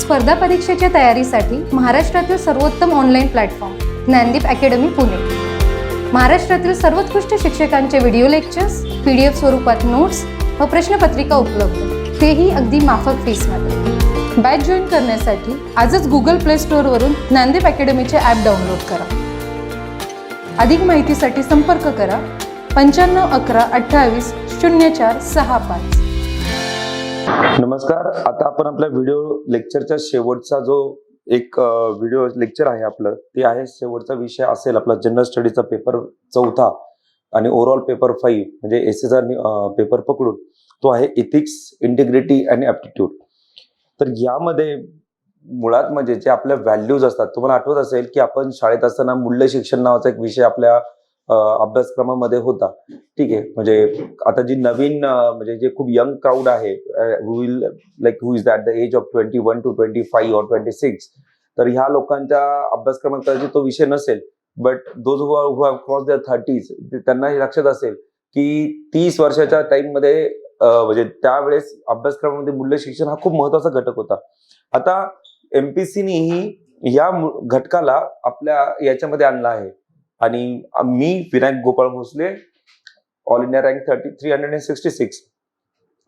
स्पर्धा परीक्षेच्या तयारीसाठी महाराष्ट्रातील सर्वोत्तम online platform Gyandeep academy Pune. महाराष्ट्रातील सर्वोत्कृष्ट शिक्षकांचे व्हिडिओ लेक्चर्स, PDF स्वरूपात नोट्स व प्रश्नपत्रिका उपलब्ध, तेही अगदी माफक फीसमध्ये. बॅच जॉईन करण्यासाठी आजच गुगल प्ले स्टोअरवरून ज्ञानदीप अकॅडमीचे ॲप डाउनलोड करा. अधिक माहितीसाठी संपर्क करा 95 11 28 04 65. नमस्कार. आता आपण आपल्या व्हिडिओ लेक्चरच्या शेवटचा जो एक व्हिडिओ लेक्चर आहे आपलं, ते आहे शेवटचा विषय असेल आपला जनरल स्टडीचा पेपर 4 आणि ओव्हरऑल पेपर 5 म्हणजे एसएचा पेपर पकडून तो आहे एथिक्स, इंटिग्रिटी आणि ॲप्टिट्यूड. तर यामध्ये मुळात म्हणजे जे आपल्या व्हॅल्यूज असतात, तुम्हाला आठवत असेल की आपण शाळेत असताना मूल्य शिक्षण नावाचा एक विषय आपल्या अभ्यासक्रमामध्ये होता. ठीक आहे. म्हणजे आता जी नवीन म्हणजे जे खूप यंग क्राऊड आहे, who is at the age of 21 to 25 or 26, तर ह्या लोकांच्या अभ्यासक्रमात कदाचित तो विषय नसेल, but those who have cross their 30s त्यांना हे लक्षात असेल की 30 वर्षाच्या टाइममध्ये म्हणजे त्यावेळेस अभ्यासक्रमामध्ये मूल्य शिक्षण हा खूप महत्वाचा घटक होता. आता MPSCनेही या घटकाला आपल्या याच्यामध्ये आणला आहे आणि मी Vinayak Gopal Bhosale, all India rank 366,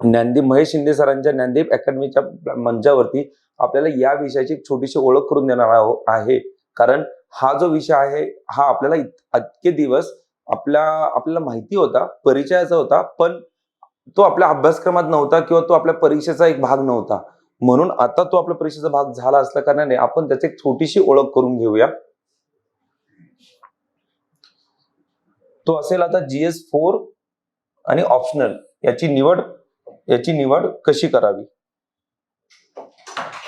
Dnyandeep Mahesh Shinde सरांच्या ज्ञानदीप अकॅडमीच्या मंचावरती आपल्याला या विषयाची एक छोटीशी ओळख करून देणार आहे. कारण हा जो विषय आहे हा आपल्याला इतके दिवस आपल्याला माहिती होता, परिचयाचा होता, पण तो आपल्या अभ्यासक्रमात नव्हता किंवा तो आपल्या परीक्षेचा एक भाग नव्हता. म्हणून आता तो आपल्या परीक्षेचा भाग झाला असल्या कारणाने आपण त्याची एक छोटीशी ओळख करून घेऊया. तो असेल आता GS4 आणि ऑप्शनल याची निवड कशी करावी.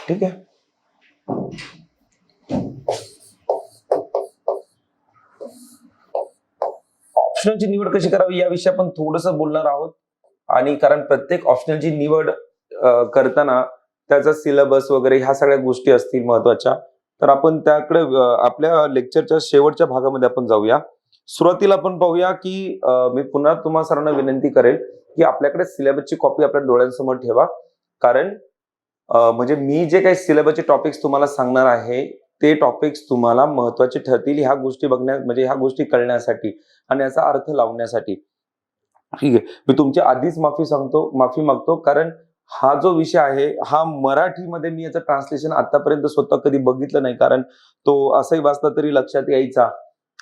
ठीक आहे. ऑप्शनलची निवड कशी करावी याविषयी आपण थोडंसं बोलणार आहोत. आणि कारण प्रत्येक ऑप्शनलची निवड करताना त्याचा सिलेबस वगैरे ह्या सगळ्या गोष्टी असतील महत्वाच्या, तर आपण त्याकडे आपल्या लेक्चरच्या शेवटच्या भागामध्ये आपण जाऊया. सुरुवातीला आपण पाहूया की मी पुन्हा तुम्हा सर्वांना विनंती करेल की आपल्याकडे सिलेबसची कॉपी आपल्या डोळ्यांसमोर ठेवा. कारण म्हणजे मी जे काही सिलेबसचे टॉपिक्स तुम्हाला सांगणार आहे ते टॉपिक्स तुम्हाला महत्वाचे ठरतील ह्या गोष्टी म्हणजे ह्या गोष्टी कळण्यासाठी आणि याचा अर्थ लावण्यासाठी. ठीक आहे. मी तुमची आधीच माफी मागतो कारण हा जो विषय आहे हा मराठीमध्ये मी याचं ट्रान्सलेशन आतापर्यंत स्वतः कधी बघितलं नाही. कारण तो असंही वाचला तरी लक्षात यायचा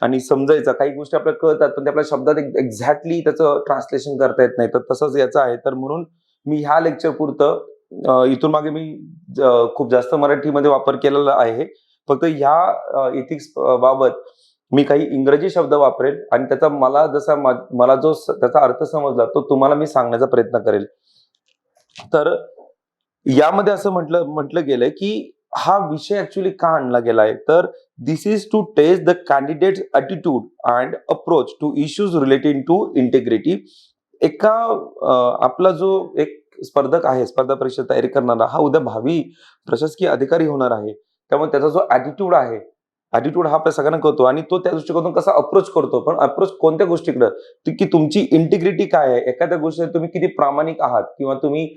आणि समजायचा. काही गोष्टी आपल्याला कळतात पण ते आपल्या शब्दात एक्झॅक्टली त्याचं ट्रान्सलेशन करता येत नाही. तर तसंच याचं आहे. तर म्हणून मी ह्या लेक्चर पुरतं इथून मागे मी खूप जास्त मराठीमध्ये वापर केलेला आहे. फक्त ह्या एथिक्स बाबत मी काही इंग्रजी शब्द वापरेल आणि त्याचा मला जो त्याचा अर्थ समजला तो तुम्हाला मी सांगण्याचा प्रयत्न करेल. तर यामध्ये असं म्हटलं गेलंय की हा विषय ऍक्च्युअली का आणला गेलाय, तर this is to test the candidates attitude and approach to issues related to integrity. आपला जो एक स्पर्धक आहे, स्पर्धा परीक्षा तयारी करणारा, हा उद्या भावी प्रशासकीय अधिकारी होणार आहे. त्यामुळे त्याचा जो ॲटिट्यूड आहे, ॲटिट्यूड हा आपल्या सगळ्यांना कळतो आणि तो त्या दृष्टिकोनातून कसा अप्रोच करतो. पण अप्रोच कोणत्या गोष्टीकडे की तुमची इंटिग्रिटी काय आहे, एखाद्या गोष्टीत तुम्ही किती प्रामाणिक आहात किंवा तुम्ही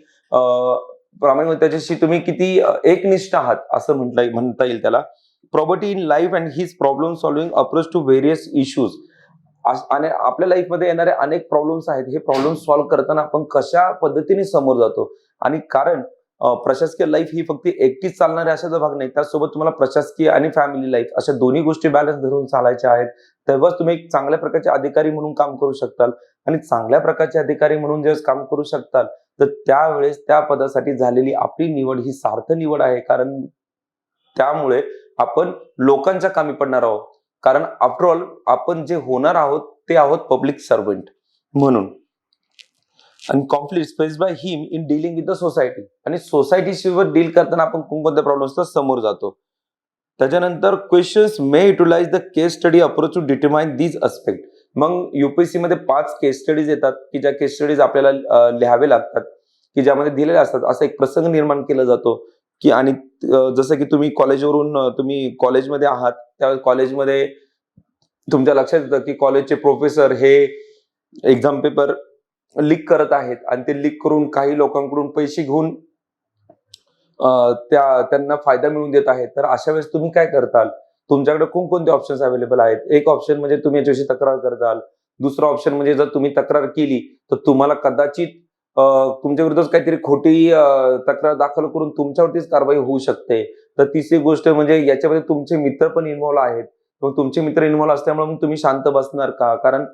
प्रामाणिक त्याच्याशी तुम्ही किती एकनिष्ठ आहात असं म्हणता येईल त्याला. Property in life and his problem solving approach to various issues. आणि आपल्या लाईफमध्ये येणारे अनेक प्रॉब्लेम्स आहेत. हे प्रॉब्लेम सॉल्व्ह करताना आपण कशा पद्धतीने समोर जातो. आणि कारण प्रशासकीय लाईफ ही फक्त एकटीच चालणारे अशाचा भाग नाही, त्याचसोबत तुम्हाला प्रशासकीय आणि फॅमिली लाईफ अशा दोन्ही गोष्टी बॅलन्स धरून चालायच्या आहेत. तेव्हाच तुम्ही एक चांगल्या प्रकारचे अधिकारी म्हणून काम करू शकताल. आणि चांगल्या प्रकारचे अधिकारी म्हणून जेव्हा काम करू शकताल तर त्यावेळेस त्या पदासाठी झालेली आपली निवड ही सार्थ निवड आहे. कारण त्यामुळे आपण लोकांच्या कामी पडणार आहोत. कारण आफ्टरऑल आपण जे होणार आहोत ते आहोत पब्लिक सर्वंट म्हणून. आणि conflict face by him in dealing with the society. आणि सोसायटीशी डील करताना आपण कोणत्या प्रॉब्लेम्सला समोर जातो. त्याच्यानंतर questions may utilise the case study approach to determine these aspect. मग UPSC मध्ये 5 केस स्टडीज येतात की ज्या केस स्टडीज आपल्याला लिहावे लागतात की ज्यामध्ये दिलेले असतात. असा एक प्रसंग निर्माण केला जातो की आणि जसं की तुम्ही कॉलेजमध्ये आहात, त्या कॉलेजमध्ये तुमच्या लक्षात येतं की कॉलेजचे प्रोफेसर हे एक्झाम पेपर लीक करत आहेत आणि ते लीक करून काही लोकांकडून पैसे घेऊन त्यांना फायदा मिळवून देत आहे, तर अशा वेळेस तुम्ही काय करताल? तुमच्याकडे कोणकोणते ऑप्शन्स अवेलेबल आहेत? एक ऑप्शन म्हणजे तुम्ही याच्याविषयी तक्रार करताल. दुसरा ऑप्शन म्हणजे जर तुम्ही तक्रार केली तर तुम्हाला कदाचित तुमच्या विरुद्धच काहीतरी खोटी तक्रार दाखल करून तुमच्यावरतीच कारवाई होऊ शकते. तर तिसरी गोष्ट म्हणजे याच्यामध्ये तुमचे मित्र पण इन्व्हॉल्व आहेत. मग तुमचे मित्र इन्व्हॉल्व असल्यामुळे मग तुम्ही शांत बसणार का? कारण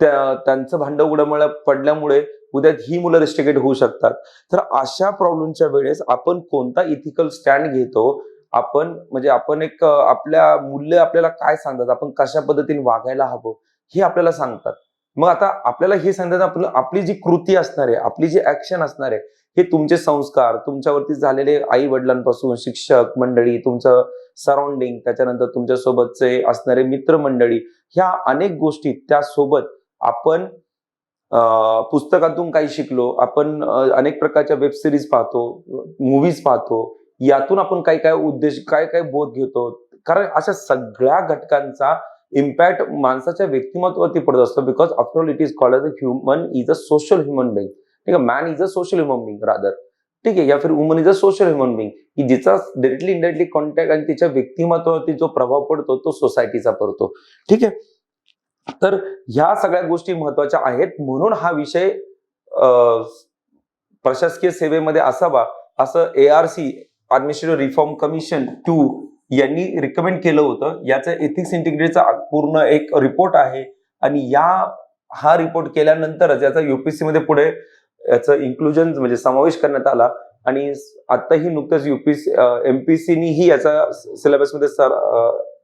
त्यांचं भांडं उघड पडल्यामुळे उद्या ही मुलं रिस्ट्रिकेट होऊ शकतात. तर अशा प्रॉब्लेमच्या वेळेस आपण कोणता इथिकल स्टँड घेतो? आपण एक आपल्या मूल्य आपल्याला काय सांगतात? आपण कशा पद्धतीने वागायला हवं? हे आपल्याला सांगतात. मग आता आपल्याला हे सांगतात आपली जी कृती असणार आहे, आपली जी ऍक्शन असणार आहे, हे तुमचे संस्कार, तुमच्यावरती झालेले आई-वडिलांपासून, शिक्षक मंडळी, तुमचं सराउंडिंग, त्याच्यानंतर तुमच्यासोबतचे असणारे मित्रमंडळी, ह्या अनेक गोष्टी त्यासोबत आपण पुस्तकातून काही शिकलो, आपण अनेक प्रकारच्या वेब सिरीज पाहतो, मूव्हीज पाहतो, यातून आपण काय उद्देश, काय बोध घेतो. कारण अशा सगळ्या घटकांचा इम्पॅक्ट माणसाच्या व्यक्तिमत्वावरती पडत असतो. Because after all it is called as a human is a social human being. ठीक आहे, man is a social human being rather. ठीक आहे, या फिर woman is a social human being, की जिचा डायरेक्टली इनडायरेक्टली कॉन्टॅक्ट आणि तिच्या व्यक्तिमत्वावरती जो प्रभाव पडतो तो सोसायटीचा पडतो. ठीक आहे, तर ह्या सगळ्या गोष्टी महत्वाच्या आहेत. म्हणून हा विषय प्रशासकीय सेवेमध्ये असावा असं ARC ॲडमिनिस्ट्रेटिव्ह रिफॉर्म कमिशन 2 यांनी रिकमेंड केलं होतं. याचा एथिक्स इंटिग्रिटीचा पूर्ण एक रिपोर्ट आहे आणि हा रिपोर्ट केल्यानंतरच याचा UPSC मध्ये पुढे याचं इन्क्लुजन म्हणजे समावेश करण्यात आला आणि आताही नुकतंच MPSCनीही याचा सिलेबसमध्ये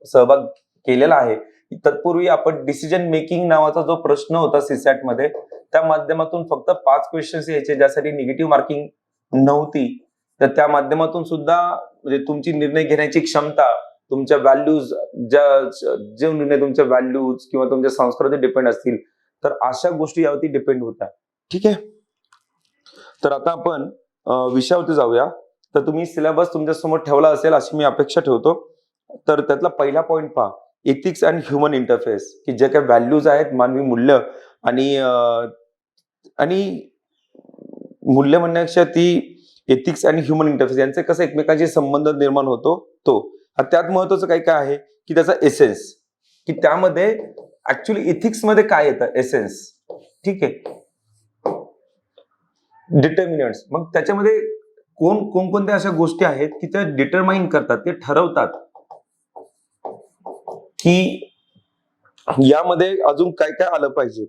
सहभाग केलेला आहे. तत्पूर्वी आपण डिसिजन मेकिंग नावाचा जो प्रश्न होता सीसॅट मध्ये, त्या माध्यमातून फक्त 5 क्वेश्चन्स यायचे, ज्यासाठी निगेटिव्ह मार्किंग नव्हती. तर त्या माध्यमातून सुद्धा म्हणजे तुमची निर्णय घेण्याची क्षमता, तुमच्या व्हॅल्यूज, जे निर्णय तुमच्या व्हॅल्यूज किंवा तुमच्या संस्कारावरती डिपेंड असतील, तर अशा गोष्टी यावरती डिपेंड होतात. ठीक आहे, तर आता आपण विषयावरती जाऊया. तर तुम्ही सिलेबस तुमच्या समोर ठेवला असेल अशी मी अपेक्षा ठेवतो. तर त्यातला पहिला पॉइंट पहा, एथिक्स अँड ह्युमन इंटरफेस, की जे काही व्हॅल्यूज आहेत, मानवी मूल्य आणि मूल्य म्हणण्यापेक्षा ती एथिक्स आणि ह्युमन इंटरफेस यांचे कसं एकमेकांशी संबंध निर्माण होतो तो. त्यात महत्वाचं काय आहे की त्याचा एसेन्स, की त्यामध्ये ऍक्च्युली एथिक्स मध्ये काय येतं, एसेन्स. ठीक आहे, डिटर्मिनंट्स. मग त्याच्यामध्ये कोणकोणत्या अशा गोष्टी आहेत की त्या डिटरमाइन करतात, ते ठरवतात की यामध्ये अजून काय आलं पाहिजे.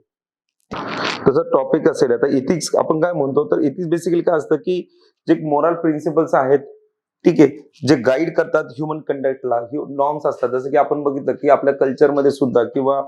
तसं टॉपिक असेल, आता इथिक्स आपण काय म्हणतो, तर इथिक्स बेसिकली काय असतं की जे मोरल प्रिन्सिपल्स आहेत, ठीक आहे, जे गाईड करतात ह्युमन कंडक्टला, नॉर्म्स असतात. जसं की आपण बघितलं की आपल्या कल्चरमध्ये सुद्धा किंवा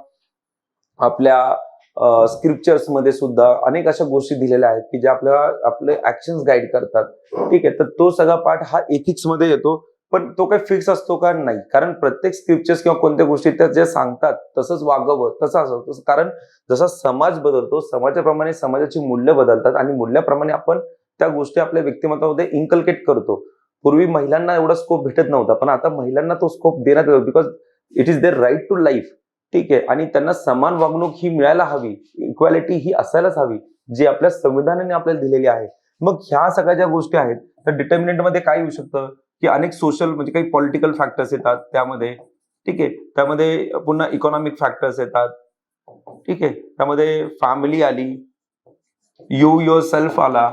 आपल्या स्क्रिप्चर्स मध्ये सुद्धा अनेक अशा गोष्टी दिलेल्या आहेत की ज्या आपल्याला आपले ऍक्शन्स गाईड करतात. ठीक आहे, तर तो सगळा पार्ट हा एथिक्स मध्ये येतो. पण तो काही फिक्स असतो का? नाही. कारण प्रत्येक स्क्रिप्चर्स किंवा कोणत्या गोष्टी त्या जे सांगतात तसंच वागावं, तसं असं. कारण जसा समाज बदलतो, समाजाप्रमाणे समाजाची मूल्य बदलतात आणि मूल्याप्रमाणे आपण त्या गोष्टी आपल्या व्यक्तिमत्वामध्ये इन्कल्केट करतो. पूर्वी महिलांना एवढा स्कोप भेटत नव्हता, पण आता महिलांना तो स्कोप देण्यात येतो, because it is their right to life. ठीक आहे, आणि त्यांना समान वागणूक ही मिळायला हवी, इक्वॅलिटी ही असायलाच हवी, जी आपल्या संविधानाने आपल्याला दिलेली आहे. मग ह्या सगळ्या ज्या गोष्टी आहेत, तर डिटर्मिनंट मध्ये काय येऊ शकतं की अनेक सोशल म्हणजे काही पॉलिटिकल फॅक्टर्स येतात त्यामध्ये. ठीक आहे, त्यामध्ये पुन्हा इकॉनॉमिक फॅक्टर्स येतात. ठीक आहे, त्यामध्ये फॅमिली आली, यू युअर सेल्फ आला,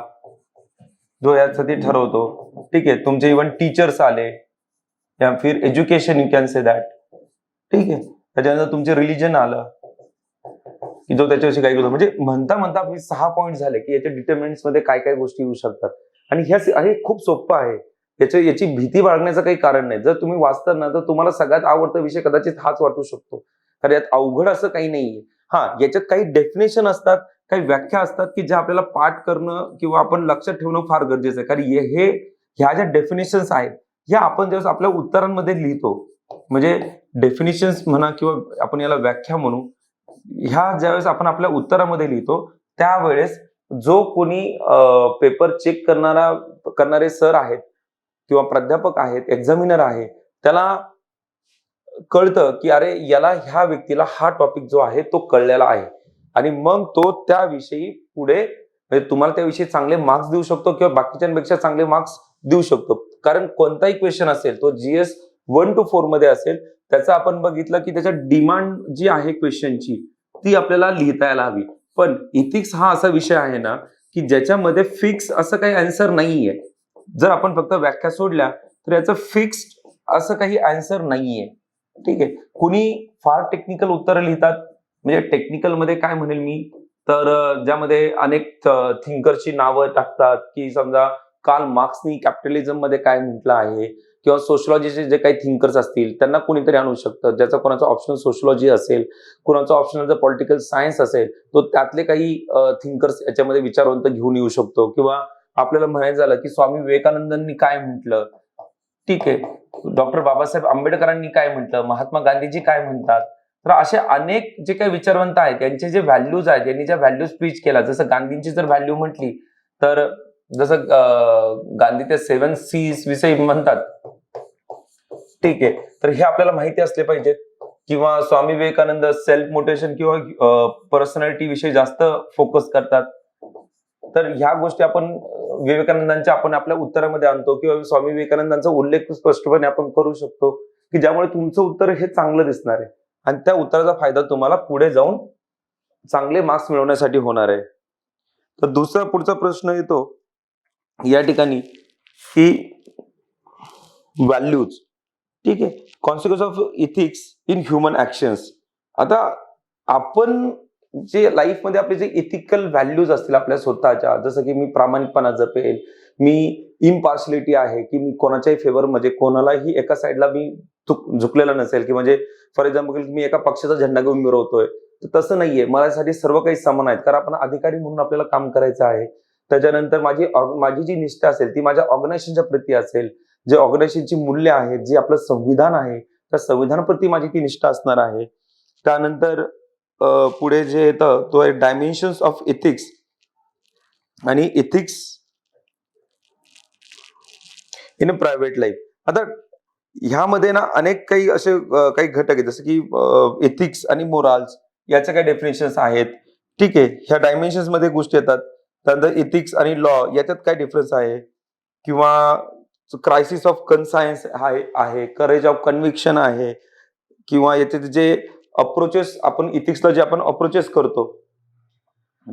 जो यासाठी ठरवतो. ठीक आहे, तुमचे इव्हन टीचर्स आले, या फिर education, you can say that. ठीक आहे, त्याच्यानंतर तुमचे रिलीजन आलं की जो त्याच्याविषयी काही करतो. म्हणजे म्हणता आपली 6 पॉईंट झाले की याच्या डिटर्मिनंट्स मध्ये काय गोष्टी येऊ शकतात. आणि खूप सोपं आहे, याची भीती बाळगण्याचं काही कारण नाही. जर तुम्ही वाचता ना, तर तुम्हाला सगळ्यात आवडता विषय कदाचित हाच वाटू शकतो, कारण यात अवघड असं काही नाहीये. याच्यात काही डेफिनेशन असतात, काही व्याख्या असतात की ज्या आपल्याला पाठ करणं किंवा आपण लक्षात ठेवणं फार गरजेचं आहे. कारण ह्या ज्या डेफिनेशन्स आहेत, ह्या आपण ज्यावेळेस आपल्या उत्तरांमध्ये लिहितो, म्हणजे डेफिनेशन्स म्हणा किंवा आपण याला व्याख्या म्हणू, ह्या ज्यावेळेस आपण आपल्या उत्तरामध्ये लिहितो, त्यावेळेस जो कोणी पेपर चेक करणारे सर आहेत किंवा प्राध्यापक आहेत, एक्झामिनर आहे, त्याला कळतं की अरे याला, ह्या व्यक्तीला हा टॉपिक जो आहे तो कळलेला आहे, आणि मग तो त्याविषयी पुढे म्हणजे तुम्हाला त्याविषयी चांगले मार्क्स देऊ शकतो किंवा बाकीच्यांपेक्षा चांगले मार्क्स देऊ शकतो. कारण कोणताही क्वेश्चन असेल तो GS 1 to 4 मध्ये असेल, त्याचा आपण बघितलं की त्याच्या डिमांड जी आहे क्वेश्चनची ती आपल्याला लिहिता यायला हवी. पण इथिक्स हा असा विषय आहे ना की ज्याच्यामध्ये फिक्स असं काही आन्सर नाहीये. जर आपण फक्त व्याख्या सोडल्या तर याचं फिक्स्ड असं काही आन्सर नाहीये. ठीक आहे. कुणी फार टेक्निकल उत्तरं लिहितात. म्हणजे टेक्निकल मध्ये काय म्हणेल मी, तर ज्यामध्ये अनेक थिंकरची नावं टाकतात की समजा कार्ल मार्क्सनी कॅपिटलिझम मध्ये काय म्हटलं आहे, किंवा सोशिओलॉजीचे जे काही थिंकर्स असतील त्यांना कोणीतरी आणू शकतं. ज्याचा कोणाचा ऑप्शनल सोशिओलॉजी असेल, कोणाचा ऑप्शनल जर पॉलिटिकल सायन्स असेल, तो त्यातले काही थिंकर्स याच्यामध्ये विचारवंत घेऊन येऊ शकतो. किंवा आपल्याला म्हणायचं झालं की स्वामी विवेकानंदांनी काय म्हटलं, ठीक आहे, डॉक्टर बाबासाहेब आंबेडकरांनी काय म्हटलं, महात्मा गांधीजी काय म्हणतात. तर असे अनेक जे काही विचारवंत आहेत त्यांचे जे व्हॅल्यूज आहेत, यांनी ज्या व्हॅल्यूज प्रीच केला, जसं गांधींची जर व्हॅल्यू म्हटली तर जसं गांधी ते 7 C's विषयी म्हणतात, ठीक आहे, तर हे आपल्याला माहिती असले पाहिजेत. किंवा स्वामी विवेकानंद सेल्फ मोटिवेशन किंवा पर्सनॅलिटी विषयी जास्त फोकस करतात. तर ह्या गोष्टी आपण विवेकानंदांच्या आपण आपल्या उत्तरामध्ये आणतो, किंवा स्वामी विवेकानंदांचा उल्लेख स्पष्टपणे आपण करू शकतो की ज्यामुळे तुमचं उत्तर हे चांगलं दिसणार आहे आणि त्या उत्तराचा फायदा तुम्हाला पुढे जाऊन चांगले मार्क्स मिळवण्यासाठी होणार आहे. तर दुसरा पुढचा प्रश्न येतो या ठिकाणी की व्हॅल्यूज. ठीक आहे, consequence of ethics in human actions. आता आपण जे लाईफमध्ये आपले जे इथिकल व्हॅल्यूज असतील आपल्या स्वतःच्या, जसं की मी प्रामाणिकपणा जपेल, मी इम्पार्शलिटी आहे की मी कोणाच्याही फेवर म्हणजे कोणालाही एका साईडला मी झुकलेला नसेल, की म्हणजे फॉर एक्झाम्पल मी एका पक्षाचा झेंडा घेऊन मिरवतोय, तर तसं नाहीये. माझ्यासाठी सर्व काही समान आहेत, कारण आपण अधिकारी म्हणून आपल्याला काम करायचं आहे. त्याच्यानंतर माझी जी निष्ठा असेल ती माझ्या ऑर्गनायझेशनच्या प्रती असेल, जे ऑर्गनायझेशनची मूल्य आहेत, जे आपलं संविधान आहे त्या संविधानाप्रती माझी ती निष्ठा असणार आहे. त्यानंतर पुढे जे येतं तो आहे डायमेन्शन्स ऑफ इथिक्स आणि ethics in a private life. आता ह्यामध्ये ना अनेक काही असे काही घटक आहेत, जसं की इथिक्स आणि मोराल्स याचे काही डेफिनेशन्स आहेत. ठीक आहे, ह्या डायमेन्शन्स मध्ये गोष्टी येतात. त्यानंतर इथिक्स आणि लॉ याच्यात काय डिफरन्स आहे, किंवा क्रायसिस ऑफ कन्सायन्स आहे, करेज ऑफ कन्व्हिक्शन आहे, किंवा याचे जे अप्रोचेस आपण इथिक्सला जे आपण अप्रोचेस करतो,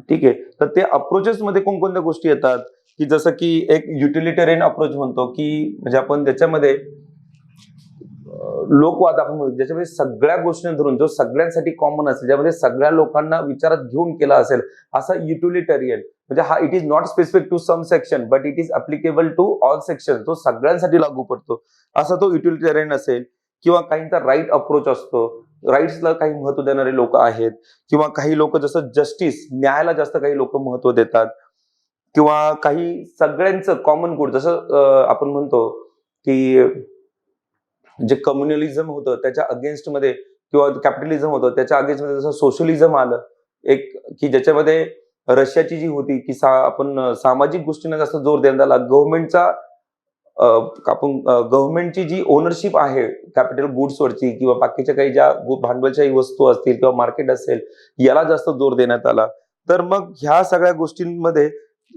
ठीक आहे, तर ते अप्रोचेस मध्ये कोणकोणत्या गोष्टी येतात, की जसं की एक युटिलिटेरियन अप्रोच म्हणतो, की म्हणजे आपण त्याच्यामध्ये लोकवाद आपण म्हणतो, ज्याच्यामध्ये सगळ्या गोष्टी धरून जो सगळ्यांसाठी कॉमन असेल, ज्यामध्ये सगळ्या लोकांना विचारात घेऊन केला असेल, असा युटिलिटेरियन. म्हणजे हा it is not specific to some section but it is applicable to all section. तो सगळ्यांसाठी लागू पडतो असा तो युटिलिटेरियन असेल. किंवा काहींचा राईट अप्रोच असतो, राईट्सला काही महत्व देणारे लोक आहेत. किंवा काही लोक जसं जस्टिस, न्यायाला जास्त काही लोक महत्व देतात. किंवा काही सगळ्यांचं कॉमन गुड, जसं आपण म्हणतो की जे कम्युनलिझम होतं त्याच्या अगेन्स्ट मध्ये, किंवा कॅपिटलिझम होतं त्याच्या अगेन्स्ट मध्ये, जसं सोशलिझम आलं एक, की ज्याच्यामध्ये रशियाची जी होती की आपण सामाजिक गोष्टींना जास्त जोर देण्यात आला. गव्हर्नमेंटची जी ओनरशिप आहे कॅपिटल गुड्सवरची, किंवा बाकीच्या काही ज्या भांडवलशाही वस्तू असतील किंवा मार्केट असेल, याला जास्त जोर देण्यात आला. तर मग ह्या सगळ्या गोष्टींमध्ये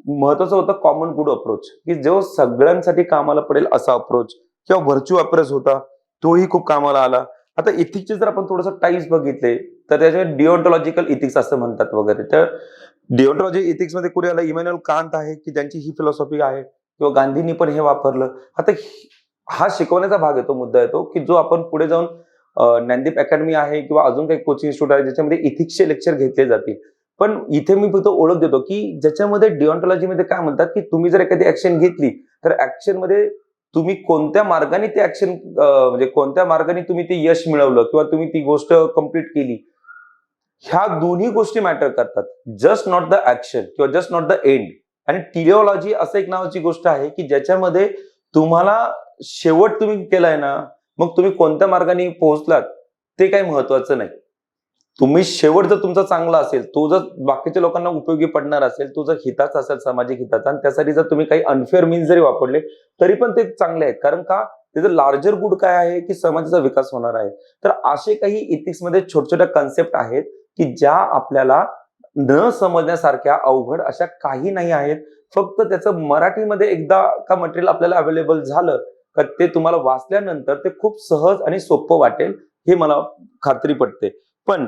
महत्वाचं होतं कॉमन गुड अप्रोच, की जो सगळ्यांसाठी कामाला पडेल असा अप्रोच. किंवा व्हर्च्यू अप्रोच होता, तोही खूप कामाला आला. आता इथिक्सचे जर आपण थोडंसं टाईप्स बघितले तर त्याच्यामध्ये डिओन्टॉलॉजिकल इथिक्स असं म्हणतात वगैरे. तर डिओन्टॉलॉजी इथिक्स मध्ये कुठे आलं, इमॅन्युअल कांत आहे की ज्यांची ही फिलॉसॉफी आहे, किंवा गांधींनी पण हे वापरलं. आता हा शिकवण्याचा भाग येतो, मुद्दा येतो की जो आपण पुढे जाऊन ज्ञानदीप अकॅडमी आहे किंवा अजून काही कोचिंग इन्स्टिट्यूट आहे ज्याच्यामध्ये इथिक्सचे लेक्चर घेतले जातील. पण इथे मी फक्त ओळख देतो की ज्याच्यामध्ये डिओन्टॉलॉजीमध्ये काय म्हणतात की तुम्ही जर एखादी ऍक्शन घेतली तर ऍक्शन मध्ये तुम्ही कोणत्या मार्गाने ते ऍक्शन, म्हणजे कोणत्या मार्गाने तुम्ही ते यश मिळवलं किंवा तुम्ही ती गोष्ट कंप्लीट केली, ह्या दोन्ही गोष्टी मॅटर करतात. जस्ट नॉट द ऍक्शन किंवा जस्ट नॉट द एंड. आणि टिलिओलॉजी असं एक नावाची गोष्ट आहे की ज्याच्यामध्ये तुम्हाला शेवट तुम्ही केलाय ना, मग तुम्ही कोणत्या मार्गाने पोहोचलात ते काही महत्वाचं नाही. तुम्ही शेवट जर तुमचा चांगला असेल, तो जर बाकीच्या लोकांना उपयोगी पडणार असेल, तो जर हिताचा असेल, सामाजिक हिताचा, आणि त्यासाठी जर तुम्ही काही अनफेअर मीन्स जरी वापरले तरी पण ते चांगले आहेत. कारण का, त्याचं लार्जर गुड काय आहे की समाजाचा विकास होणार आहे. तर असे काही इथिक्स मध्ये छोट्या छोट्या कन्सेप्ट आहेत की ज्या आपल्याला न समजण्यासारख्या अवघड अशा काही नाही आहेत. फक्त त्याचं मराठीमध्ये एकदा का मटेरियल आपल्याला अवेलेबल झालं का ते तुम्हाला वाचल्यानंतर ते खूप सहज आणि सोपं वाटेल, हे मला खात्री पटते. पण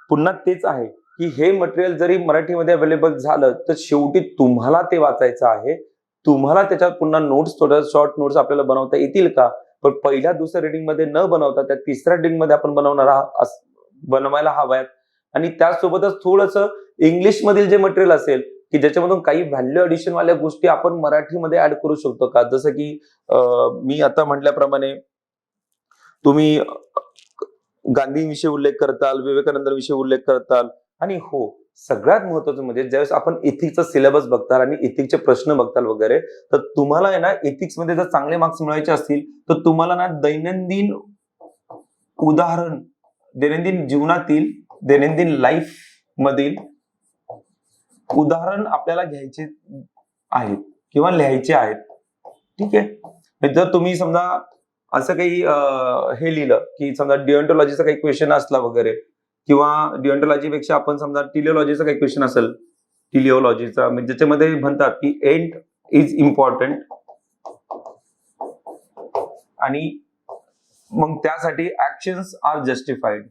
पुन्हा तेच आहे की हे मटेरियल जरी मराठीमध्ये अवेलेबल झालं तर शेवटी तुम्हाला ते वाचायचं आहे. तुम्हाला त्याच्यात पुन्हा नोट्स, थोड्या शॉर्ट नोट्स आपल्याला बनवता येतील का? पण पहिल्या दुसऱ्या रिडिंग मध्ये न बनवता त्या तिसऱ्या रिडिंग मध्ये आपण बनवायला हव्यात. आणि त्यासोबतच थोडंसं इंग्लिश मधील जे मटेरियल असेल की ज्याच्यामधून काही व्हॅल्यू ऍडिशन वाल्या गोष्टी आपण मराठीमध्ये ऍड करू शकतो का? जसं की मी आता म्हटल्याप्रमाणे तुम्ही गांधींविषयी उल्लेख करताल, विवेकानंदांविषयी उल्लेख करताल. आणि हो, सगळ्यात महत्वाचं म्हणजे ज्यावेळेस आपण इथिक्सचा सिलेबस बघताल आणि इथिक्सचे प्रश्न बघताल वगैरे, तर तुम्हाला आहे ना इथिक्स मध्ये जर चांगले मार्क्स मिळवायचे असतील तर तुम्हाला ना दैनंदिन उदाहरण, दैनंदिन जीवनातील, दैनंदिन लाईफ मधील उदाहरण आपल्याला घ्यायचे आहेत किंवा लिहायचे आहेत. ठीक आहे. जर तुम्ही समजा असं काही हे लिहिलं की समजा डिओन्टॉलॉजीचा काही क्वेश्चन असला वगैरे, किंवा डिओन्टॉलॉजी पेक्षा आपण समजा टिलिओलॉजीचा काही क्वेश्चन असेल, टिलिओलॉजीचा म्हणजे ज्याच्यामध्ये म्हणतात की एंड इज इम्पॉर्टंट, आणि मग त्यासाठी ऍक्शन्स आर जस्टिफाईड.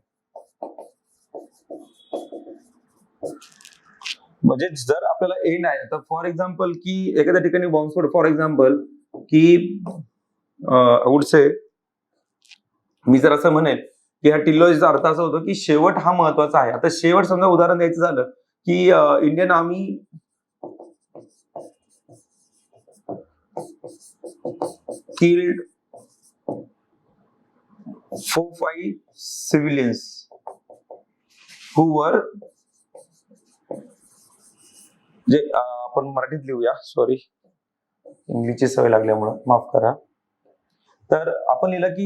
म्हणजे जर आपल्याला एंड आहे तर फॉर एक्झाम्पल की एखाद्या ठिकाणी बॉम्बस्फोट, फॉर एक्झाम्पल की वुड से, मी जर असं म्हणेल की ह्या टिलिओलॉजीचा अर्थ असा होतो की शेवट हा महत्वाचा आहे. आता शेवट समजा उदाहरण द्यायचं झालं की Indian army killed 4-5 civilians who were, जे आपण मराठीत लिहूया, सॉरी इंग्लिशची सवय लागल्यामुळं माफ करा. तर आपण लिहिलं की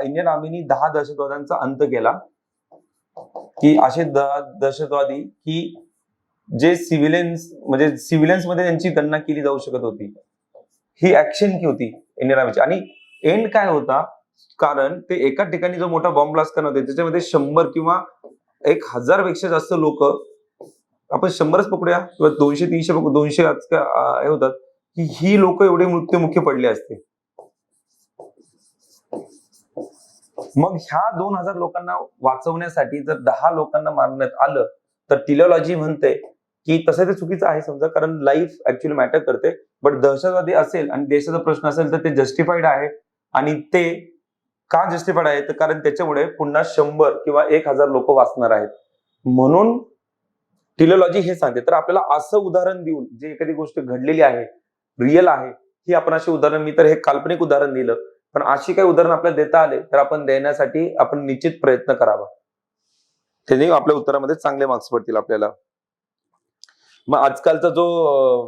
इंडियन आर्मीनी 10 दहशतवाद्यांचा अंत केला, की असे 10 दहशतवादी की जे सिव्हिलियन्स मध्ये त्यांची गणना केली जाऊ शकत होती. ही ऍक्शन की होती इंडियन आर्मीची. आणि एंड काय होता, कारण ते एका ठिकाणी जो मोठा बॉम्ब ब्लास्ट करणार होते त्याच्यामध्ये 100 किंवा 1000 पेक्षा जास्त लोक, आपण 100च पकडूया किंवा 200-300 200 हे होतात, की ही लोक एवढे मृत्युमुखी पडले असते. मग ह्या 2000 लोकांना वाचवण्यासाठी जर 10 लोकांना मारण्यात आलं तर टिलिओलॉजी म्हणते की तसं ते चुकीचं आहे समजा, कारण लाईफ ऍक्च्युअली मॅटर करते. बट दहशतवादी असेल आणि देशाचा प्रश्न असेल तर ते जस्टिफाईड आहे. आणि ते का जस्टिफाईड आहे, तर कारण त्याच्यामुळे पुन्हा 100 किंवा 1000 लोक वाचणार आहेत. म्हणून टिलिओलॉजी हे सांगते. तर आपल्याला असं उदाहरण देऊन जे एखादी गोष्ट घडलेली आहे, रिअल आहे, ही आपण अशी उदाहरण, मी तर हे काल्पनिक उदाहरण दिलं, पण अशी काही उदाहरण आपल्याला देता आले तर आपण देण्यासाठी आपण निश्चित प्रयत्न करावा. त्याने आपल्या उत्तरामध्ये चांगले मार्क्स पडतील आपल्याला. मग आजकालचा जो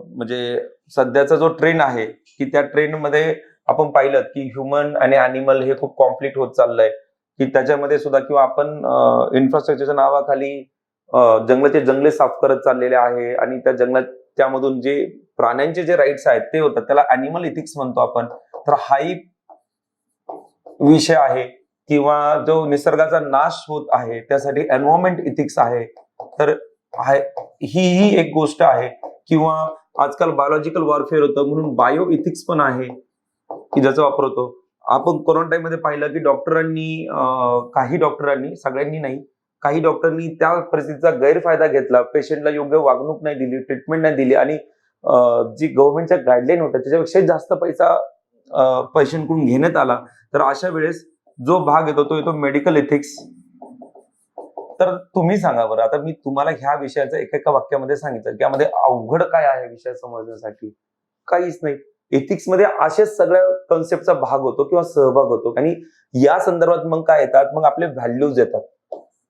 म्हणजे सध्याचा जो ट्रेंड आहे की त्या ट्रेंड मध्ये आपण पाहिलं की ह्युमन आणि अॅनिमल हे खूप कॉन्फ्लिक्ट होत चाललंय, की त्याच्यामध्ये सुद्धा, किंवा आपण इन्फ्रास्ट्रक्चरच्या नावाखाली जंगलाचे जंगले साफ करत चाललेले आहे आणि त्या जंगलात त्यामधून जे प्राण्यांचे जे राईट्स आहेत ते होतात, त्याला अॅनिमल इथिक्स म्हणतो आपण. तर हाही विषय आहे. किंवा जो निसर्गाचा नाश होत आहे त्यासाठी एन्व्हायरमेंट इथिक्स आहे. तर ही एक गोष्ट आहे. किंवा आजकाल बायोलॉजिकल वॉरफेअर होतं म्हणून बायो इथिक्स पण आहे की ज्याचा वापर होतो. आपण कोरोना टाइम मध्ये पाहिलं की काही डॉक्टरांनी, सगळ्यांनी नाही, काही डॉक्टरांनी त्या परिस्थितीचा गैरफायदा घेतला, पेशंटला योग्य वागणूक नाही दिली, ट्रीटमेंट नाही दिली, आणि जी गव्हर्नमेंटच्या गाईडलाईन होत्या त्याच्यापेक्षा जास्त पैसा पेशंटकडून घेण्यात आला. तर अशा वेळेस जो भाग येतो तो येतो मेडिकल एथिक्स. तर तुम्ही सांगा बरं, आता मी तुम्हाला ह्या विषयाचं एका वाक्यामध्ये सांगितलं की यामध्ये अवघड काय आहे विषय समजण्यासाठी? काहीच नाही. एथिक्स मध्ये असेच सगळ्या कॉन्सेप्टचा भाग होतो किंवा सहभाग होतो. आणि या संदर्भात मग काय येतात, मग आपले व्हॅल्यूज येतात.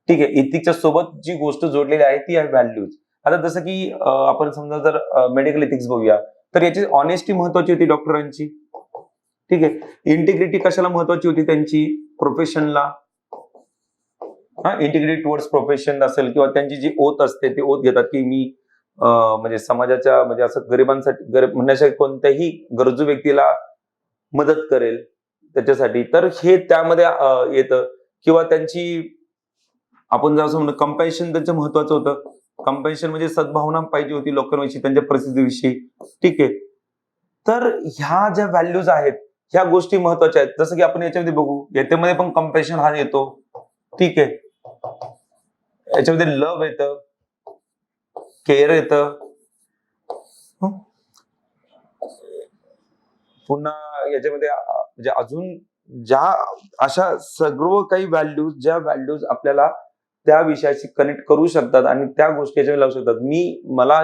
ठीक आहे, एथिक्सच्या सोबत जी गोष्ट जोडलेली आहे ती आहे व्हॅल्यूज. आता जसं की आपण समजा जर मेडिकल एथिक्स बघूया तर याची ऑनेस्टी महत्वाची होती डॉक्टरांची. ठीक आहे, इंटिग्रिटी कशाला महत्वाची होती त्यांची, प्रोफेशनला. इंटिग्रिटी टुवर्ड्स प्रोफेशन असेल, किंवा त्यांची जी ओथ असते ती ओथ घेतात की मी म्हणजे समाजाच्या, म्हणजे असं गरिबांसाठी, म्हणण्यासाठी कोणत्याही गरजू व्यक्तीला मदत करेल त्याच्यासाठी. तर हे त्यामध्ये येतं. किंवा त्यांची आपण जर असं म्हणतो कंपॅशन त्यांचं महत्वाचं होतं. कंपॅशन म्हणजे सद्भावना पाहिजे होती लोकांविषयी, त्यांच्या परिस्थितीविषयी. ठीक आहे. तर ह्या ज्या व्हॅल्यूज आहेत ह्या गोष्टी महत्वाच्या आहेत. जसं की आपण याच्यामध्ये बघू, याच्यामध्ये पण कंपॅशन हा येतो. ठीक आहे. याच्यामध्ये लव्ह येतं, केअर येतं, पुन्हा याच्यामध्ये म्हणजे अजून ज्या अशा सर्व काही व्हॅल्यूज, ज्या व्हॅल्यूज आपल्याला त्या विषयाशी कनेक्ट करू शकतात आणि त्या गोष्टी याच्यामध्ये लावू शकतात. मला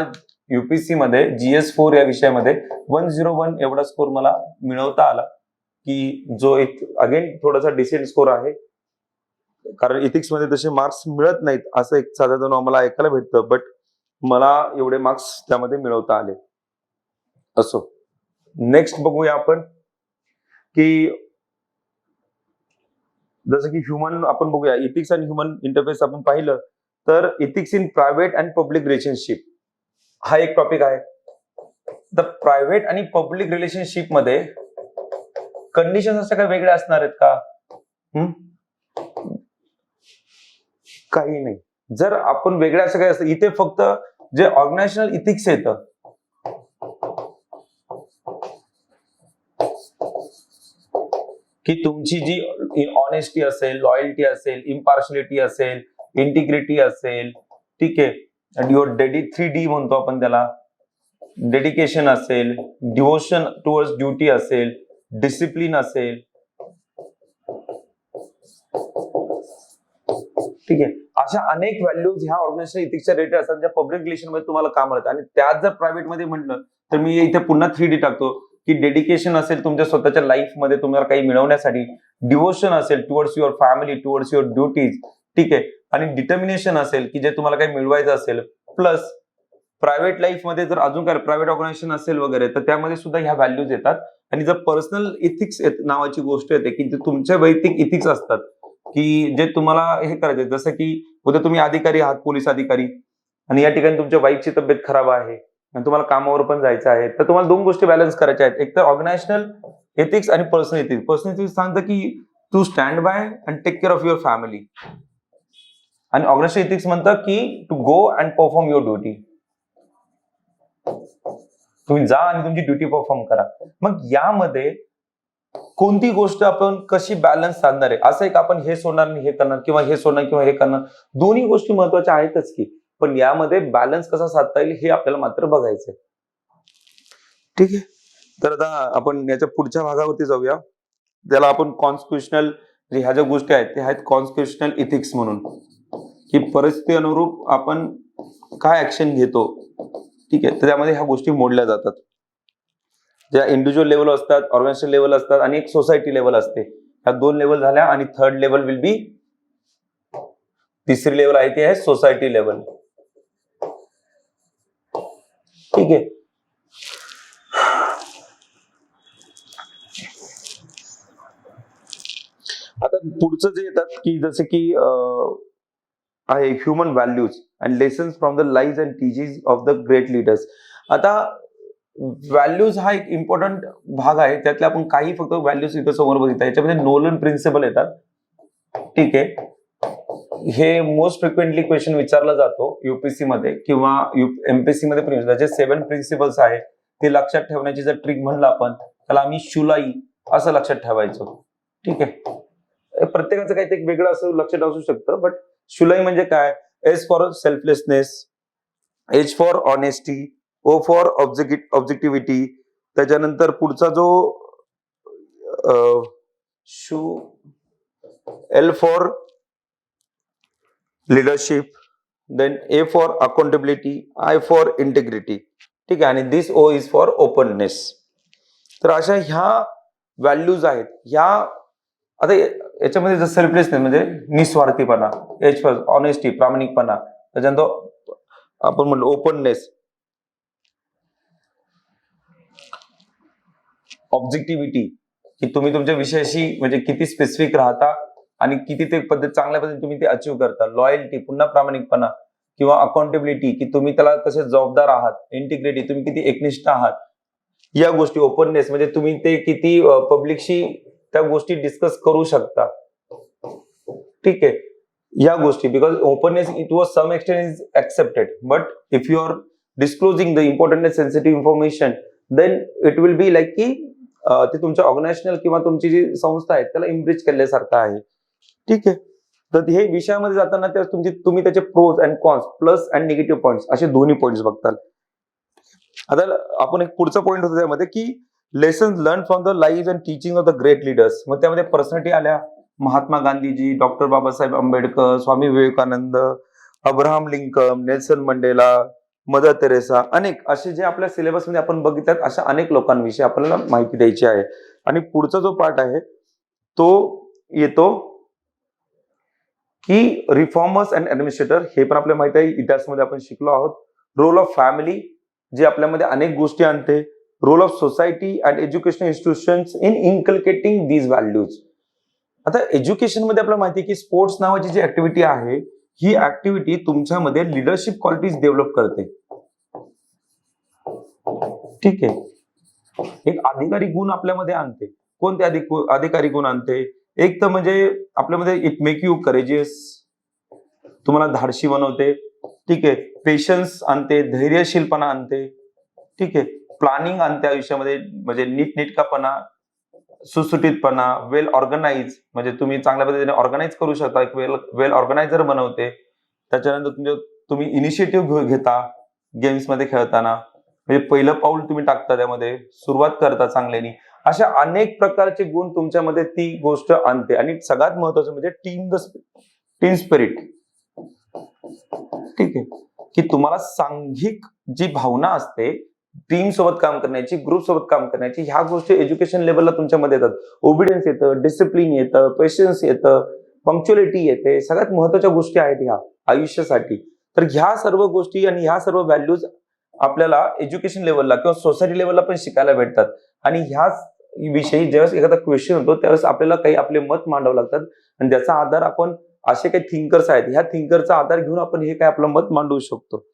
युपीएससी मध्ये GS4 या विषयामध्ये 101 एवढा स्कोर मला मिळवता आला, की जो एक अगेन थोडासा डिसेंट स्कोर आहे. कारण इथिक्स मध्ये तसे मार्क्स मिळत नाहीत असं एक साधारण आम्हाला ऐकायला भेटतं, बट मला एवढे मार्क्स त्यामध्ये मिळवता आले. असो, नेक्स्ट बघूया आपण की जसं की ह्युमन आपण बघूया, इथिक्स आणि ह्युमन इंटरफेस आपण पाहिलं तर ethics in private and public relationship हा एक टॉपिक आहे. तर प्रायव्हेट आणि पब्लिक रिलेशनशिप मध्ये कंडिशन अशा काही वेगळ्या असणार आहेत का? काही नाही. जर आपण वेगळ्या असं काही असतं, इथे फक्त जे ऑर्गनायझेशनल इथिक्स येतं, की तुमची जी ऑनेस्टी असेल, लॉयल्टी असेल, इम्पार्शलिटी असेल, इंटिग्रिटी असेल, ठीक आहे, आणि युअर 3D म्हणतो आपण त्याला, डेडिकेशन असेल, डिवोशन टुवर्ड्स ड्युटी असेल, डिसिप्लिन असेल, ठीक आहे. अशा अनेक व्हॅल्यूज ह्या ऑर्गनायझेशन इथिक्सच्या रिलेटेड असतात, ज्या पब्लिक रिलेशन मध्ये तुम्हाला काम मिळतं. आणि त्यात जर प्रायव्हेट मध्ये म्हटलं तर मी इथे पुन्हा 3D टाकतो, की डेडिकेशन असेल तुमच्या स्वतःच्या लाईफ मध्ये तुम्हाला काही मिळवण्यासाठी, डिवोशन असेल towards your family, towards your duties, ठीक आहे, आणि डिटर्मिनेशन असेल की जे तुम्हाला काही मिळवायचं असेल. प्लस प्रायव्हेट लाईफ मध्ये जर अजून काय प्रायव्हेट ऑर्गनायझेशन असेल वगैरे, तर त्यामध्ये सुद्धा ह्या व्हॅल्यूज येतात. आणि जर पर्सनल इथिक्स नावाची गोष्ट येते, की जे तुमचे वैयक्तिक इथिक्स असतात, की जे तुम्हाला हे करायचे, जसं की उद्या तुम्ही अधिकारी आहात, पोलीस अधिकारी, आणि या ठिकाणी तुमच्या वाईफची तब्येत खराब आहे आणि तुम्हाला कामावर पण जायचं आहे, तर तुम्हाला दोन गोष्टी बॅलन्स करायच्या आहेत. एक तर ऑर्गनायझेशनल एथिक्स आणि पर्सनल एथिक्स. पर्सनल एथिक्स सांगतं की to stand by and take care of your family, आणि ऑर्गनायझेशन एथिक्स म्हणतं की to go and perform your duty. तुम्ही जा आणि तुमची ड्युटी परफॉर्म करा. मग यामध्ये कोणती गोष्ट आपण कशी बॅलन्स साधणार आहे? असं आहे का आपण हे सोडणार आणि हे करणार, किंवा हे सोडणार किंवा हे करणार? दोन्ही गोष्टी महत्वाच्या आहेतच की, पण यामध्ये बॅलन्स कसा साधता येईल हे आपल्याला मात्र बघायचंय. ठीक आहे. तर आता आपण याच्या पुढच्या भागावरती जाऊया. त्याला आपण कॉन्स्टिट्युशनल, ह्या ज्या गोष्टी आहेत त्या आहेत कॉन्स्टिट्युशनल इथिक्स म्हणून, की परिस्थिती अनुरूप आपण काय ऍक्शन घेतो. ठीक आहे. तर त्यामध्ये ह्या गोष्टी मोडल्या जातात, ज्या इंडिव्हिज्युअल लेवल असतात, ऑर्गनायझेशन लेवल असतात, आणि एक सोसायटी लेवल असते. ह्या दोन लेवल झाल्या, आणि थर्ड लेवल विल बी, तिसरी लेवल आहे ती आहे सोसायटी लेवल. ठीक आहे. आता पुढचं जे येतात की जसे की आहे human values and lessons from the live and teaching of the great leaders. आता व्हॅल्यूज हा एक इम्पॉर्टंट भाग आहे, त्यातले आपण काही फक्त व्हॅल्यूज इथं समोर बघितल्या. याच्यामध्ये नोलन प्रिन्सिपल येतात. ठीक आहे. हे मोस्ट फ्रिक्वेंटली क्वेश्चन विचारला जातो युपीएससी मध्ये किंवा एमपीएससी मध्ये पण. त्याचे 7 प्रिन्सिपल्स आहेत, ते लक्षात ठेवण्याची जर ट्रिक म्हणलं आपण, त्याला आम्ही शुलाई असं लक्षात ठेवायचो. ठीक आहे. प्रत्येकाचं काहीतरी वेगळं असं लक्षात असू शकतं, बट शुलाई म्हणजे काय? S for selflessness, H for honesty, O for objectivity. त्याच्यानंतर पुढचा जो L for leadership, then A for accountability, I for integrity. ठीक आहे. आणि this O is for openness. तर अशा ह्या व्हॅल्यूज आहेत. ह्या आता याच्यामध्ये जर सेल्फलेसनेस म्हणजे निस्वार्थीपणा, एच फॉर ऑनेस्टी प्रामाणिकपणा, त्याच्यानंतर आपण म्हणलो ओपननेस, ऑब्जेक्टिव्हिटी, की तुम्ही तुमच्या विषयाशी म्हणजे किती स्पेसिफिक राहता आणि किती ते चांगल्या पद्धतीने तुम्ही ते अचीव्ह करता. लॉयल्टी पुन्हा प्रामाणिकपणा, किंवा अकाउंटेबिलिटी की तुम्ही त्याला कसे जबाबदार आहात. इंटिग्रिटी तुम्ही किती एकनिष्ठ आहात. या गोष्टी. ओपननेस म्हणजे तुम्ही ते किती पब्लिकशी त्या गोष्टी डिस्कस करू शकता. ठीक आहे. या गोष्टी, because openness to a some extent is accepted, but if you are disclosing the important and sensitive information, then it will be like की ते तुमच्या ऑर्गनायझेशनल किंवा तुमची जी संस्था आहे त्याला इम्ब्रिच केल्यासारखं आहे. ठीक आहे. तर हे विषयामध्ये जाताना तुम्ही त्याचे pros and cons, plus and negative points असे दोन्ही पॉईंट्स बघताल. आता आपण एक पुढचा पॉईंट होता त्यामध्ये की lessons learn from the life and teaching of the great leaders. मग त्यामध्ये पर्सनॅलिटी आल्या, Mahatma Gandhiji, doctor Babasaheb Ambedkar, Swami Vivekananda, Abraham Lincoln, Nelson मंडेला, मदर तेरेसा, अनेक असे जे आपल्या सिलेबसमध्ये आपण बघितल्यात अशा अनेक लोकांविषयी आपल्याला माहिती द्यायची आहे. आणि पुढचा जो पार्ट आहे तो येतो की रिफॉर्मर्स अँड ऍडमिनिस्ट्रेटर. हे पण आपल्याला माहिती आहे, इतिहासामध्ये आपण शिकलो आहोत. रोल ऑफ फॅमिली जे आपल्यामध्ये अनेक गोष्टी आणते. Role of society and educational institutions in inculcating these values. आता एज्युकेशन मध्ये आपल्याला माहिती आहे की स्पोर्ट्स नावाची जी ऍक्टिव्हिटी आहे, ही ऍक्टिव्हिटी तुमच्यामध्ये लिडरशिप क्वालिटीज डेव्हलप करते. ठीक आहे. एक अधिकारी गुण आपल्यामध्ये आणते. कोणते अधिकारी गुण आणते? एक तर म्हणजे आपल्यामध्ये इट मेक यू करेजियस, तुम्हाला धाडशी बनवते. ठीक आहे. पेशन्स आणते, धैर्यशीलपणा आणते. ठीक आहे. प्लॅनिंग आणते आयुष्यामध्ये, म्हणजे नीटनेटकापणा, सुसूटितपणा, वेल ऑर्गनाइज, म्हणजे तुम्ही चांगल्या पद्धतीने ऑर्गनाइज करू शकता, एक वेल ऑर्गनायझर बनवते. त्याच्यानंतर तुम्ही इनिशिएटिव्ह घेता गेम्समध्ये खेळताना, म्हणजे पहिलं पाऊल तुम्ही टाकता, त्यामध्ये सुरुवात करता चांगल्यानी. अशा अनेक प्रकारचे गुण तुमच्यामध्ये ती गोष्ट आणते. आणि सगळ्यात महत्वाचं म्हणजे टीम स्पिरिट. ठीक आहे. की तुम्हाला सांघिक जी भावना असते, टीम सोबत काम करण्याची, ग्रुप सोबत काम करण्याची, ह्या गोष्टी एज्युकेशन लेवलला तुमच्यामध्ये येतात. ओबिडियन्स येतं, डिसिप्लिन येतं, पेशन्स येतं, पंक्च्युअलिटी येते. सगळ्यात महत्वाच्या गोष्टी आहेत ह्या आयुष्यासाठी. तर ह्या सर्व गोष्टी आणि ह्या सर्व व्हॅल्यूज आपल्याला एज्युकेशन लेवलला किंवा सोसायटी लेवलला पण शिकायला भेटतात. आणि ह्याच विषयी ज्यावेळेस एखादा क्वेश्चन होतो त्यावेळेस आपल्याला काही आपले मत मांडावं लागतात. आणि त्याचा आधार आपण, असे काही थिंकर्स आहेत, ह्या थिंकरचा आधार घेऊन आपण हे काय आपलं मत मांडू शकतो.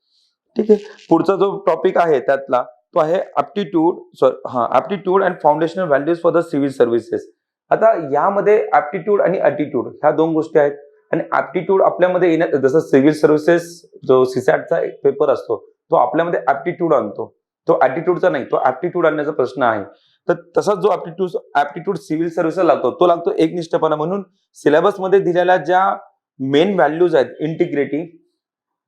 ठीक आहे. पुढचा जो टॉपिक आहे त्यातला तो आहे aptitude and foundational values for the civil services. आता यामध्ये ऍप्टिट्यूड आणि ऍटिट्यूड ह्या दोन गोष्टी आहेत. आणि ऍप्टिट्यूड आपल्यामध्ये येण्यात, जसं सिव्हिल सर्व्हिसेस जो सीसॅटचा एक पेपर असतो तो आपल्यामध्ये ऍप्टिट्यूड आणतो, तो ऍटिट्यूडचा नाही, तो ऍप्टिट्यूड आणण्याचा प्रश्न आहे. तर तसाच जो ऍप्टिट्यूड सिव्हिल सर्व्हिसला लागतो तो लागतो एकनिष्ठपणा. म्हणून सिलेबसमध्ये दिलेल्या ज्या मेन व्हॅल्यूज आहेत, इंटिग्रिटी,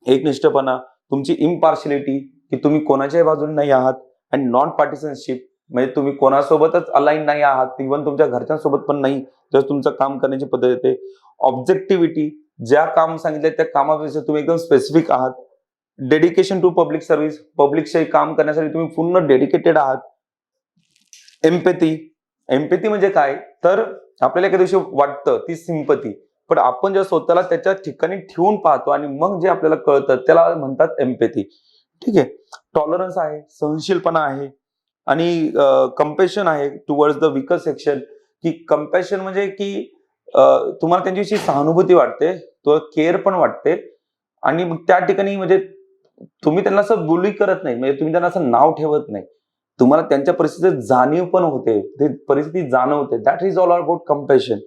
एकनिष्ठपणा, तुमची इम्पार्शियलिटी, की तुम्ही कोणाच्याही बाजूने नाही आहात, आणि नॉन पार्टिसनशिप, म्हणजे तुम्ही कोणासोबतच अलाइन नाही आहात, इव्हन तुमच्या घरच्यांसोबत पण नाही, जर तुमचं काम करण्याची पद्धत येते. ऑब्जेक्टिव्हिटी, ज्या काम सांगितलं त्या कामापेक्षा तुम्ही एकदम स्पेसिफिक आहात. डेडिकेशन टू पब्लिक सर्व्हिस, पब्लिकशी काम करण्यासाठी तुम्ही पूर्ण डेडिकेटेड आहात. एम्पॅथी म्हणजे काय, तर आपल्याला एका दिवशी वाटतं ती सिंपथी, पण आपण जेव्हा स्वतःला त्याच्या ठिकाणी ठेवून पाहतो आणि मग जे आपल्याला कळतं त्याला म्हणतात एम्पॅथी. ठीक आहे. टॉलरन्स आहे, सहनशीलपणा आहे, आणि कंपॅशन आहे टुवर्ड्स द विकर सेक्शन. की कंपॅशन म्हणजे की तुम्हाला त्यांच्याविषयी सहानुभूती वाटते, तो केअर पण वाटते. आणि मग त्या ठिकाणी म्हणजे तुम्ही त्यांना असं बुली करत नाही, म्हणजे तुम्ही त्यांना असं नाव ठेवत नाही, तुम्हाला त्यांच्या परिस्थितीत जाणीव पण होते, ते परिस्थिती जाणवते. That is all about compassion.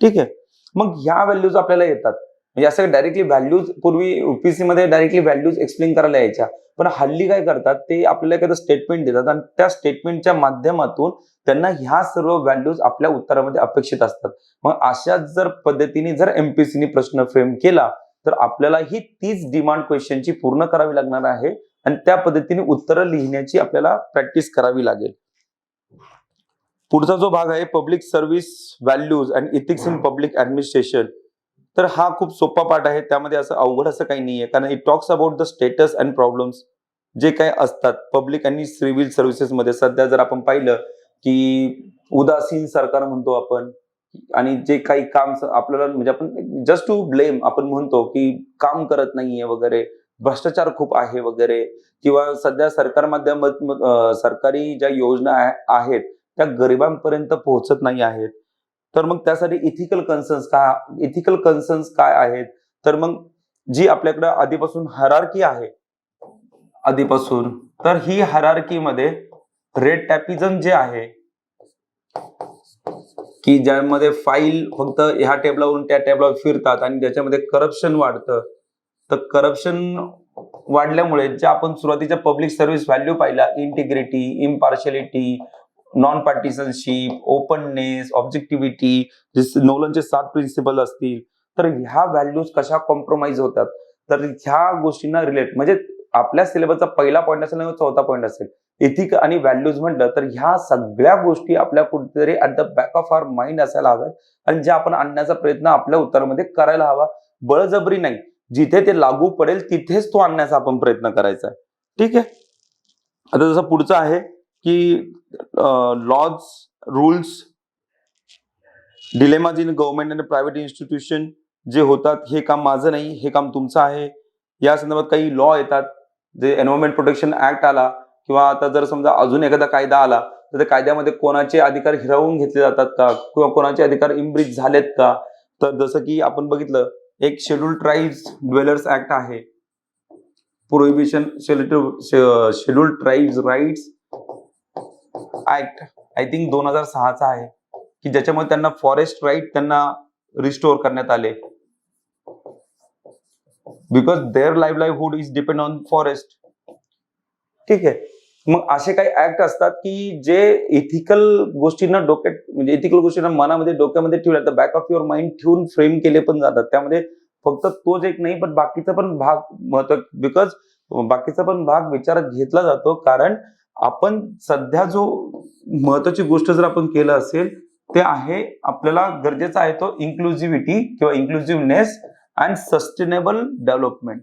ठीक आहे. मग ह्या व्हॅल्यूज आपल्याला येतात, म्हणजे असं डायरेक्टली व्हॅल्यूज, पूर्वी युपीएससी मध्ये डायरेक्टली व्हॅल्यूज एक्सप्लेन करायला यायच्या, पण हल्ली काय करतात, ते आपल्याला एखादं स्टेटमेंट देतात आणि त्या स्टेटमेंटच्या माध्यमातून त्यांना ह्या सर्व व्हॅल्यूज आपल्या उत्तरामध्ये अपेक्षित असतात. मग अशाच जर पद्धतीने जर एमपीएससीने प्रश्न फ्रेम केला तर आपल्याला ही तीच डिमांड क्वेश्चनची पूर्ण करावी लागणार आहे, आणि त्या पद्धतीने उत्तरं लिहिण्याची आपल्याला प्रॅक्टिस करावी लागेल. पुढचा जो भाग आहे public service values and ethics in public administration. तर हा खूप सोपा पाठ आहे, त्यामध्ये असं अवघड असं काही नाहीये, कारण it talks about the status and problems जे काही असतात पब्लिक आणि सिव्हिल सर्व्हिसेस मध्ये. सध्या जर आपण पाहिलं की उदासीन सरकार म्हणतो आपण, आणि जे काही काम आपल्याला, म्हणजे आपण जस्ट टू ब्लेम आपण म्हणतो की काम करत नाहीये वगैरे, भ्रष्टाचार खूप आहे वगैरे, किंवा सध्या सरकारी ज्या योजना आहेत त्या गरिबांपर्यंत पोहोचत नाही आहेत. तर मग त्यासाठी इथिकल कन्सर्न्स काय आहेत, तर मग जी आपल्याकडे आधीपासून हायरार्की आहे आधीपासून, तर ही हायरार्की मध्ये रेड टॅपिझम जे आहे, की ज्यामध्ये फाईल फक्त ह्या टेबलावरून त्या टेबलावर फिरतात आणि ज्याच्यामध्ये करप्शन वाढतं. तर करप्शन वाढल्यामुळे ज्या आपण सुरुवातीच्या पब्लिक सर्व्हिस व्हॅल्यू पाहिल्या, integrity, impartiality, non partisanship, openness, objectivity, जे नोलनचे 7 प्रिन्सिपल असतील, तर ह्या व्हॅल्यूज कशा कॉम्प्रोमाइज होतात. तर ह्या गोष्टींना रिलेट म्हणजे आपल्या सिलेबसचा पहिला पॉईंट असेल आणि चौथा पॉईंट असेल, एथिक आणि व्हॅल्यूज म्हटलं तर ह्या सगळ्या गोष्टी आपल्या कुठेतरी at the back of our mind असायला हव्यात आणि ज्या आपण आणण्याचा प्रयत्न आपल्या उत्तरामध्ये करायला हवा. बळजबरी नाही, जिथे ते लागू पडेल तिथेच तो आणण्याचा आपण प्रयत्न करायचा आहे. ठीक आहे. आता जसं पुढचं आहे की laws, rules, dilemmas in government आणि प्रायव्हेट इन्स्टिट्यूशन जे होतात, हे काम माझं नाही, हे काम तुमचं आहे. या संदर्भात काही लॉ येतात, जे एन्व्हायरमेंट प्रोटेक्शन ऍक्ट आला किंवा आता जर समजा अजून एखादा कायदा आला तर त्या कायद्यामध्ये कोणाचे अधिकार हिरावून घेतले जातात का किंवा कोणाचे अधिकार इम्ब्रीच झालेत का. तर जसं की आपण बघितलं, एक शेड्यूल्ड ट्राईब्स ड्वेलर्स ऍक्ट आहे, prohibition scheduled tribes rights act I think 2006चा आहे, की ज्याच्यामध्ये त्यांना फॉरेस्ट राईट त्यांना रिस्टोअर करण्यात आले, because their livelihood is depend on forest. ठीक आहे. मग असे काही ऍक्ट असतात की जे इथिकल गोष्टींना डोक्यात म्हणजे इथिकल गोष्टींना मनामध्ये डोक्यामध्ये ठेवल्या तर बॅक ऑफ युअर माइंड ठेवून फ्रेम केले पण जातात. त्यामध्ये फक्त तोच एक नाही पण बाकीचा पण भाग बिकॉज बाकीचा पण भाग विचारात घेतला जातो, कारण आपण सध्या जो महत्वाची गोष्ट जर आपण केलं असेल ते आहे, आपल्याला गरजेचा आहे तो इन्क्लुझिव्हिटी किंवा inclusiveness and sustainable development.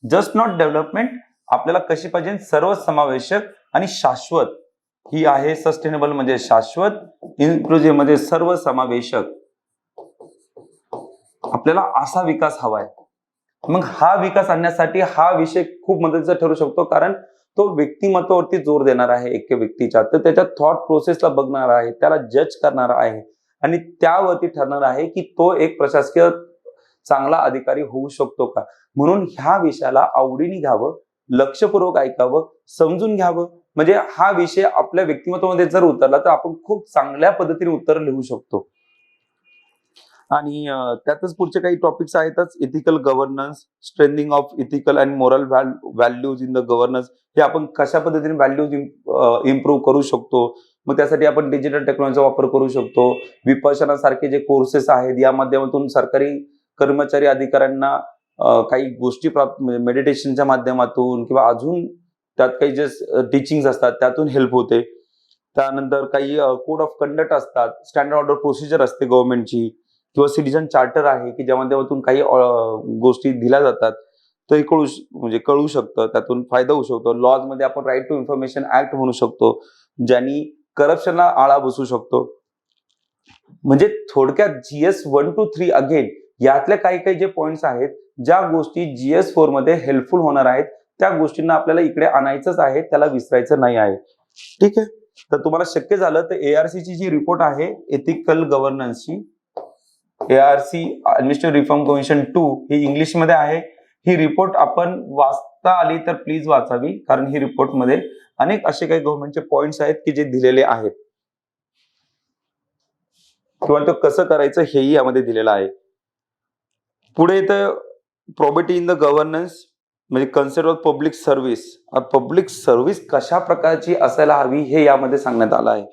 Just not development, आपल्याला कशी पाहिजे सर्वसमावेशक आणि शाश्वत. ही आहे सस्टेनेबल म्हणजे शाश्वत, इन्क्लुझिव्ह म्हणजे सर्वसमावेशक. आपल्याला असा विकास हवाय. मग हा विकास आणण्यासाठी हा विषय खूप मदतीचा ठरू शकतो, कारण तो व्यक्तिमत्वावरती जोर देणार आहे एका व्यक्तीच्या. तर त्याच्या थॉट प्रोसेसला बघणार आहे, त्याला जज करणार आहे आणि त्यावरती ठरणार आहे की तो एक प्रशासकीय चांगला अधिकारी होऊ शकतो का. म्हणून ह्या विषयाला आवडीने घ्यावं, लक्षपूर्वक ऐकावं, समजून घ्यावं. म्हणजे हा विषय आपल्या व्यक्तिमत्वामध्ये जर उतरला तर आपण खूप चांगल्या पद्धतीने उत्तर लिहू शकतो. आणि त्यातच पुढचे काही टॉपिक्स आहेतच, ethical governance, strengthening of ethical and moral values in the governance. हे आपण कशा पद्धतीने व्हॅल्यूज इम्प्रूव्ह करू शकतो. मग त्यासाठी आपण डिजिटल टेक्नॉलॉजीचा वापर करू शकतो. विपश्यना सारखे जे कोर्सेस आहेत या माध्यमातून सरकारी कर्मचारी अधिकाऱ्यांना काही गोष्टी प्राप्त मेडिटेशनच्या माध्यमातून किंवा अजून त्यात काही जे टीचिंग असतात त्यातून हेल्प होते. त्यानंतर काही कोड ऑफ कंडक्ट असतात, स्टँडर्ड ऑर्डर प्रोसिजर असते गव्हर्नमेंटची, किंवा सिटीजन चार्टर आहे की ज्या माध्यमातून काही गोष्टी दिल्या जातात, तर कळू शकतं, त्यातून फायदा होऊ शकतो. लॉज मध्ये आपण राईट टू इन्फॉर्मेशन ऍक्ट म्हणू शकतो, ज्यांनी करप्शनला आळा बसू शकतो. म्हणजे थोडक्यात GS 1 to 3 अगेन यातल्या काही काही जे पॉइंट्स आहेत, ज्या गोष्टी GS 4 मध्ये हेल्पफुल होणार आहेत, त्या गोष्टींना आपल्याला इकडे आणायचंच आहे, त्याला विसरायचं नाही आहे. ठीक आहे. तर तुम्हाला शक्य झालं तर ARC ची जी रिपोर्ट आहे एथिकल गव्हर्नन्सची, ARC ऍडमिनिस्ट्रेटिव्ह रिफॉर्म कमिशन 2 ही इंग्लिश मध्ये आहे. ही रिपोर्ट आपण वाचता आली तर प्लीज वाचावी, कारण ही रिपोर्ट मध्ये अनेक असे काही गव्हर्नमेंटचे पॉइंट्स आहेत की जे दिलेले आहेत किंवा तो कसं करायचं हेही यामध्ये दिलेलं आहे. पुढे येतं प्रॉपर्टी इन द गव्हर्नन्स, म्हणजे concept of public service. Public service कशा प्रकारची असायला हवी हे यामध्ये सांगण्यात आलं आहे.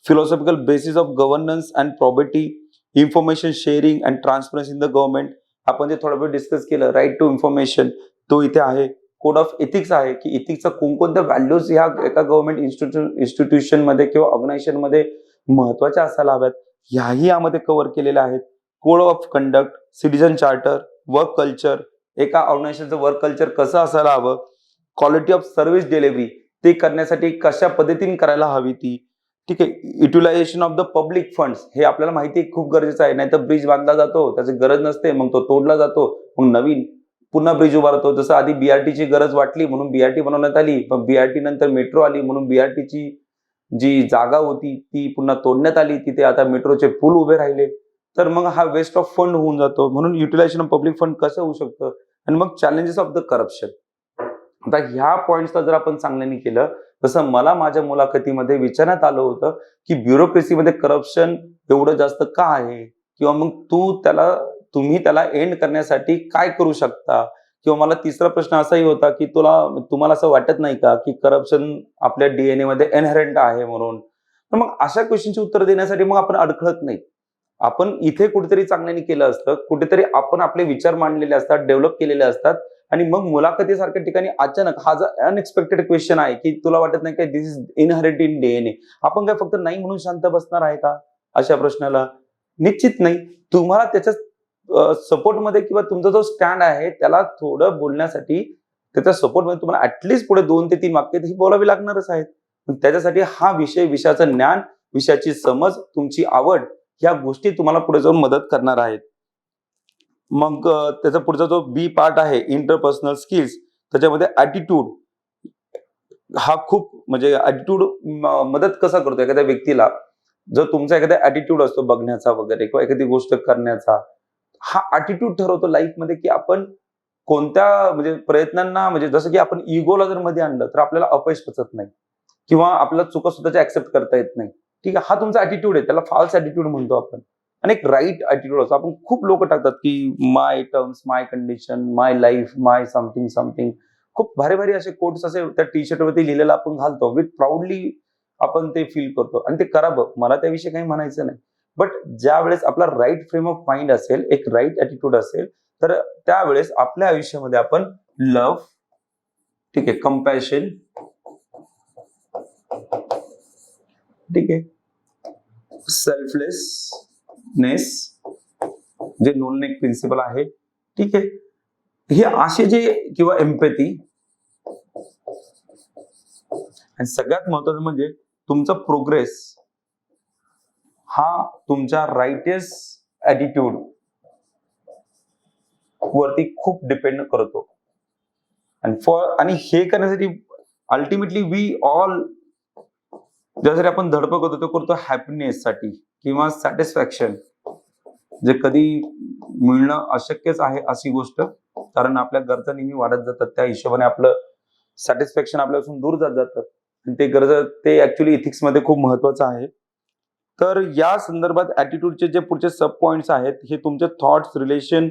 Philosophical basis of governance and property, information sharing and transparency in the government. आपण जे थोडं वेळ डिस्कस केलं, राईट टू इन्फॉर्मेशन, तो इथे आहे. कोड ऑफ एथिक्स आहे की एथिक्सचा कोणकोणत्या व्हॅल्यूज ह्या एका गव्हर्नमेंट इन्स्टिट्यूशन मध्ये किंवा ऑर्गनायझेशन मध्ये महत्वाच्या असायला हव्यात, ह्याही यामध्ये कव्हर केलेल्या आहेत. Code of conduct, citizen charter, work culture, एका ऑर्गनायझेशनचं वर्क कल्चर कसं असायला हवं, क्वालिटी ऑफ सर्व्हिस डिलिव्हरी, ते करण्यासाठी कशा पद्धतीने करायला हवी ती. ठीक आहे. Utilisation of the public funds, हे आपल्याला माहिती आहे खूप गरजेचं आहे. नाही तर ब्रिज बांधला जातो, त्याची गरज नसते, मग तो तोडला जातो, मग नवीन पुन्हा ब्रिज उभारतो. जसं आधी BRTची गरज वाटली म्हणून BRT बनवण्यात आली, पण BRT नंतर मेट्रो आली म्हणून BRTची जी जागा होती ती पुन्हा तोडण्यात आली, तिथे आता मेट्रोचे पूल उभे राहिले. तर मग हा वेस्ट ऑफ फंड होऊन जातो. म्हणून युटिलायझेशन ऑफ पब्लिक फंड कसं होऊ शकतं. आणि मग चॅलेंजेस ऑफ द करप्शन. आता ह्या पॉइंट्सला जर आपण चांगल्याने केलं जसं मला माझ्या मुलाखतीमध्ये विचारण्यात आलं होतं की ब्युरोक्रेसीमध्ये करप्शन एवढं जास्त का आहे, किंवा मग तुम्ही त्याला एंड करण्यासाठी काय करू शकता. किंवा मला तिसरा प्रश्न असाही होता की तुम्हाला असं वाटत नाही का की करप्शन आपल्या डीएनए मध्ये इनहेरंट आहे म्हणून. तर मग अशा क्वेश्चनची उत्तर देण्यासाठी मग आपण अडखळत नाही. आपण इथे कुठेतरी चांगल्याने केलं असतं, कुठेतरी आपण आपले विचार मांडलेले असतात, डेव्हलप केलेले असतात, आणि मग मुलाखतीसारख्या ठिकाणी अचानक हा जर अनएक्सपेक्टेड क्वेश्चन आहे की तुला वाटत नाही का दिस इज इनहेरिट इन डीएनए, आपण काय फक्त नाही म्हणून शांत बसणार आहे का अशा प्रश्नाला? निश्चित नाही. तुम्हाला त्याच्या सपोर्टमध्ये किंवा तुमचा जो स्टँड आहे त्याला थोडं बोलण्यासाठी, त्याच्या सपोर्टमध्ये तुम्हाला ऍटलीस्ट पुढे 2 ते 3 वाक्य ही बोलावी लागणारच आहेत. पण त्याच्यासाठी हा विषयाचं ज्ञान, विषयाची समज, तुमची आवड, ह्या गोष्टी तुम्हाला पुढे जाऊन मदत करणार आहेत. मग त्याचा पुढचा जो बी पार्ट आहे इंटरपर्सनल स्किल्स, त्याच्यामध्ये ऍटिट्यूड हा खूप म्हणजे ऍटिट्यूड मदत कसा करतो एखाद्या व्यक्तीला. जर तुमचा एखादा ऍटिट्यूड असतो बघण्याचा वगैरे किंवा एखादी गोष्ट करण्याचा, हा ऍटिट्यूड ठरवतो लाईफमध्ये की आपण कोणत्या म्हणजे प्रयत्नांना, म्हणजे जसं की आपण इगोला जर मध्ये आणलं तर आपल्याला अपयश पचत नाही किंवा आपल्याला चुका स्वतःच्या ऍक्सेप्ट करता येत नाही. ठीक आहे, हा तुमचा ऍटिट्यूड आहे, त्याला फॉल्स ऍटिट्यूड म्हणतो आपण. आणि एक राईट ऍटिट्यूड असतो. आपण खूप लोक टाकतात की माय टर्म्स, माय कंडिशन, माय लाईफ, माय समथिंग समथिंग, खूप भारी भारी असे कोट्स असे त्या टी शर्ट वरती लिहिलेला आपण घालतो, विथ प्राऊडली आपण ते फील करतो, आणि ते करावं, मला त्याविषयी काही म्हणायचं नाही. बट ज्या वेळेस आपला राईट फ्रेम ऑफ माइंड असेल, एक राईट ऍटिट्यूड असेल, तर त्यावेळेस आपल्या आयुष्यामध्ये आपण लव्ह, ठीक आहे, कंपॅशन, ठीक आहे, सेल्फलेसनेस, जे नोलनेक प्रिन्सिपल आहे, ठीक आहे, हे असे जे, किंवा एम्पॅथी, आणि सगळ्यात महत्वाचं म्हणजे तुमचा प्रोग्रेस हा तुमच्या राईटेस्ट ऍटिट्यूड वरती खूप डिपेंड करतो. आणि हे करण्यासाठी अल्टिमेटली वी ऑल ज्यासाठी आपण धडपड करतो हॅपीनेस साठी किंवा सॅटिस्फॅक्शन, जे कधी मिळणं अशक्यच आहे अशी गोष्ट, कारण आपल्या गरजा नेहमी वाढत जातात, त्या हिशोबाने आपलं सॅटिस्फॅक्शन आपल्यापासून दूर जात जातं. आणि ते ऍक्च्युली इथिक्स मध्ये खूप महत्वाचं आहे. तर या संदर्भात ऍटिट्यूडचे जे पुढचे सब पॉइंट्स आहेत, हे तुमचे थॉट्स, रिलेशन,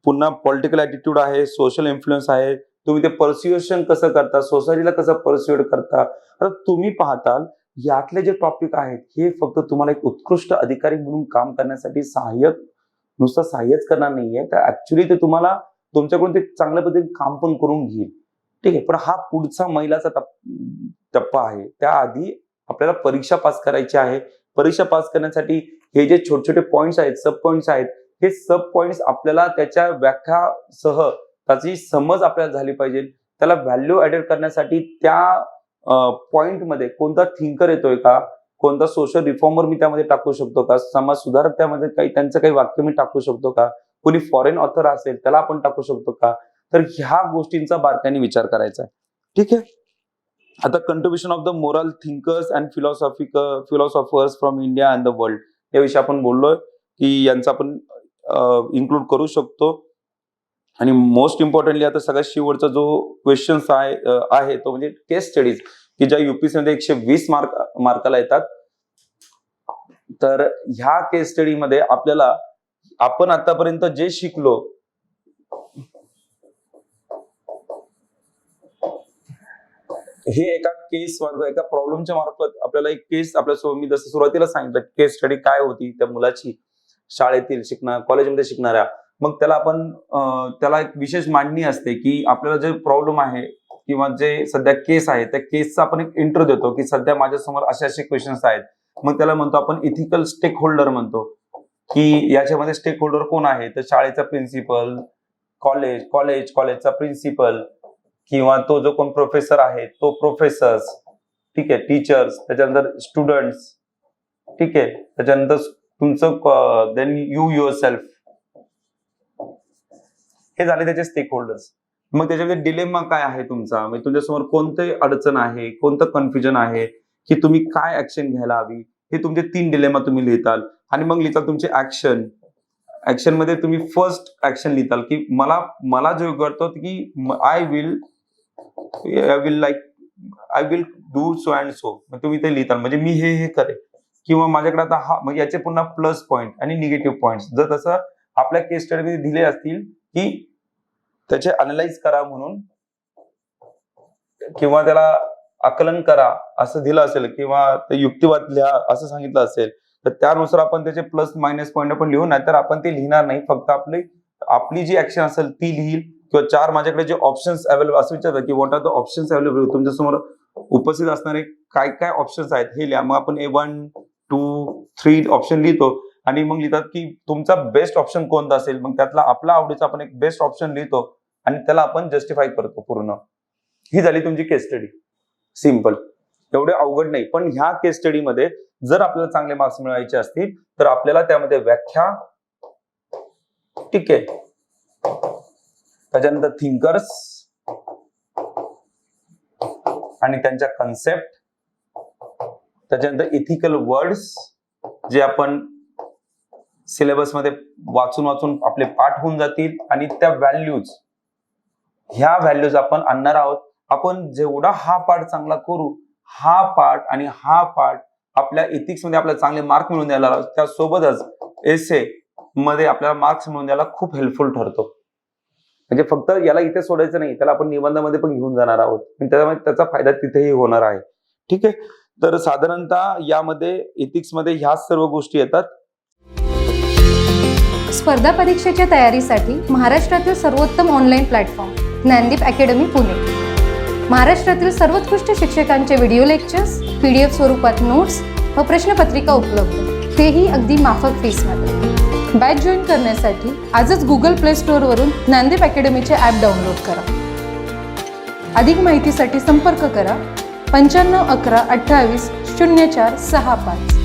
पुन्हा पॉलिटिकल ऍटिट्यूड आहे, सोशल इन्फ्लुएन्स आहे, तुम्ही ते परस्युएशन कसं करता, सोसायटीला कसं परस्युएड करता. आता तुम्ही पाहताल यातले जे टॉपिक आहेत हे फक्त तुम्हाला एक उत्कृष्ट अधिकारी म्हणून काम करण्यासाठी नुसतं सहाय्यच करणार नाहीये, तर ऍक्च्युली ते तुम्हाला तुमच्याकडून ते चांगल्या पद्धतीने काम पण करून घेईल. ठीक आहे, पण हा पुढचा मैलाचा टप्पा आहे. त्याआधी आपल्याला परीक्षा पास करायची आहे. परीक्षा पास करण्यासाठी हे जे छोटे छोटे पॉइंट्स आहेत, सब पॉइंट्स आहेत, हे सब पॉइंट्स आपल्याला त्याच्या व्याख्यासह त्याची समज आपल्याला झाली पाहिजे. त्याला व्हॅल्यू ऍडेड करण्यासाठी त्या पॉइंट मध्ये कोणता थिंकर येतोय का, कोणता सोशल रिफॉर्मर मी त्यामध्ये टाकू शकतो का, समाज सुधारक त्यामध्ये त्यांचं काही वाक्य मी टाकू शकतो का, कोणी फॉरेन ऑथर असेल त्याला आपण टाकू शकतो का. तर ह्या गोष्टींचा बारकाईने विचार करायचा आहे. ठीक आहे. आता contribution of the moral thinkers and philosophers from India and the world, याविषयी आपण बोललोय की यांचा आपण इन्क्लूड करू शकतो. आणि मोस्ट इम्पॉर्टंटली आता सगळ्यात शेवटचा जो क्वेश्चन्स आहे तो म्हणजे केस स्टडीज, की ज्या युपीएससी मध्ये 120 मार्काला येतात. तर ह्या केस स्टडी मध्ये आपण आतापर्यंत जे शिकलो, हे एका प्रॉब्लेमच्या मार्फत आपल्याला एक केस आपल्यासोबत, मी जसं सुरुवातीला सांगितलं केस स्टडी काय होती त्या मुलाची, शाळेतील कॉलेजमध्ये शिकणाऱ्या, मग त्याला एक विशेष मांडणी असते की आपल्याला जे प्रॉब्लेम आहे किंवा जे सध्या केस आहे त्या केसचा आपण एक इंट्रो देतो की सध्या माझ्यासमोर असे क्वेश्चन्स आहेत. मग त्याला म्हणतो आपण इथिकल स्टेक होल्डर म्हणतो, की याच्यामध्ये स्टेक होल्डर कोण आहे, तर शाळेचा प्रिन्सिपल, कॉलेजचा प्रिन्सिपल, किंवा तो जो कोण प्रोफेसर आहे तो प्रोफेसर्स, ठीक आहे, टीचर्स, त्याच्यानंतर स्टुडंट्स, ठीक आहे, त्याच्यानंतर तुमचं देन यू युअर सेल्फ, हे झाले त्याचे स्टेक होल्डर्स. मग त्याच्यामध्ये डिलेमा काय आहे तुमचा, म्हणजे तुमच्यासमोर कोणते अडचण आहे, कोणतं कन्फ्युजन आहे, की तुम्ही काय ऍक्शन घ्यायला हवी, हे तुमचे 3 डिलेमा तुम्ही लिहिताल. आणि मग लिहिताल तुमचे ऍक्शन मध्ये तुम्ही फर्स्ट ऍक्शन लिहिताल की मला जो करतो की I will like I will do so and so, तुम्ही ते लिहिता म्हणजे मी हे करेन, किंवा माझ्याकडे आता हा म्हणजे याचे पुन्हा प्लस पॉईंट आणि निगेटिव्ह पॉईंट जर तसं आपल्या केस स्टडीमध्ये दिले असतील की त्याचे अनालाइज करा म्हणून, किंवा त्याला आकलन करा असं दिलं असेल, किंवा ते युक्तिवाद लिहा असं सांगितलं असेल, तर त्यानुसार आपण त्याचे प्लस मायनस पॉईंट आपण लिहू, नाहीतर आपण ते लिहिणार नाही. फक्त आपली जी ऍक्शन असेल ती लिहिल, किंवा 4 माझ्याकडे जे ऑप्शन्स अवेलेबल असं विचारतात की what are the options available, तुमच्यासमोर उपस्थित असणारे काय काय ऑप्शन्स आहेत हे लिहा. मग आपण 1, 2, 3 ऑप्शन लिहितो आणि मग लिहितात की तुमचा बेस्ट ऑप्शन कोणता असेल, मग त्यातला आपला आवडीचा आपण एक बेस्ट ऑप्शन लिहितो आणि त्याला आपण जस्टिफाय करतो पूर्ण. ही झाली तुमची केस स्टडी. सिंपल, एवढे अवघड नाही. पण ह्या केस स्टडीमध्ये जर आपल्याला चांगले मार्क्स मिळवायचे असतील तर आपल्याला त्यामध्ये व्याख्या, ठीक आहे, त्याच्यानंतर थिंकर्स आणि त्यांच्या कन्सेप्ट, त्याच्यानंतर इथिकल वर्ड्स जे आपण सिलेबसमध्ये वाचून वाचून आपले पाठ होऊन जातील, आणि त्या व्हॅल्यूज, ह्या व्हॅल्यूज आपण आणणार आहोत. आपण जेवढा हा पाठ चांगला करू, हा पाठ आणि हा पाठ आपल्या एथिक्स मध्ये आपल्याला चांगले मार्क मिळवून द्यायला, त्यासोबतच एसे मध्ये आपल्याला मार्क्स मिळवून द्यायला खूप हेल्पफुल ठरतो. म्हणजे फक्त याला इथे सोडायचं नाही, त्याला आपण निबंधामध्ये पण घेऊन जाणार आहोत, त्याच्यामुळे त्याचा फायदा तिथेही होणार आहे. ठीक आहे, तर साधारणतः यामध्ये एथिक्स मध्ये ह्याच सर्व गोष्टी येतात. स्पर्धा परीक्षेच्या तयारीसाठी महाराष्ट्रातील सर्वोत्तम online platform Gyandeep academy Pune. महाराष्ट्रातील सर्वोत्कृष्ट शिक्षकांचे व्हिडिओ लेक्चर्स, PDF स्वरूपात नोट्स व प्रश्नपत्रिका उपलब्ध, तेही अगदी माफक फीसमध्ये. बॅच जॉईन करण्यासाठी आजच गुगल प्ले स्टोअरवरून ज्ञानदीप अकॅडमीचे ॲप डाउनलोड करा. अधिक माहितीसाठी संपर्क करा 95 11 28 04 65.